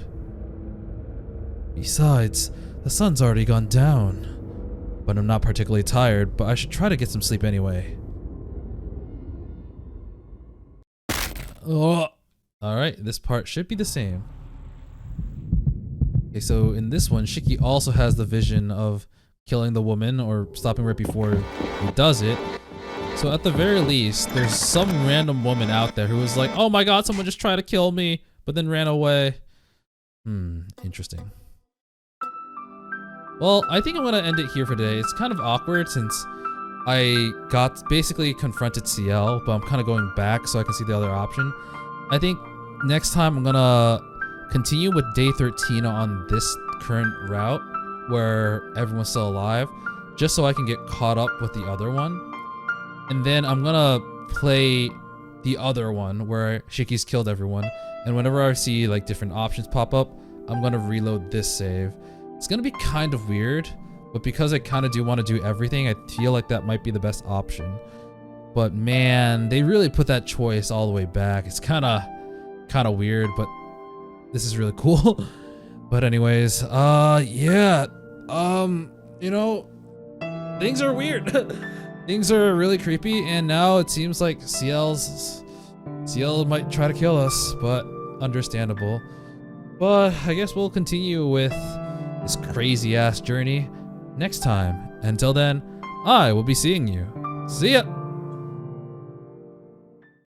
Besides, the sun's already gone down. But I'm not particularly tired, but I should try to get some sleep anyway. Oh. Alright, this part should be the same. Okay, so in this one, Shiki also has the vision of killing the woman or stopping right before he does it. So at the very least, there's some random woman out there who was like, oh my god, someone just tried to kill me, but then ran away. Interesting. Well, I think I'm gonna end it here for today. It's kind of awkward since I got basically confronted CL, but I'm kind of going back so I can see the other option. I think next time I'm gonna continue with day 13 on this current route where everyone's still alive, just so I can get caught up with the other one. And then I'm gonna play the other one where Shiki's killed everyone. And whenever I see like different options pop up, I'm gonna reload this save. It's gonna be kind of weird, but because I kind of do want to do everything, I feel like that might be the best option. But man, they really put that choice all the way back. It's kind of weird, but this is really cool. But anyways, yeah, you know, things are weird. Things are really creepy, and now it seems like CL might try to kill us, but understandable. But I guess we'll continue with this crazy ass journey next time. Until then, I will be seeing you. See ya!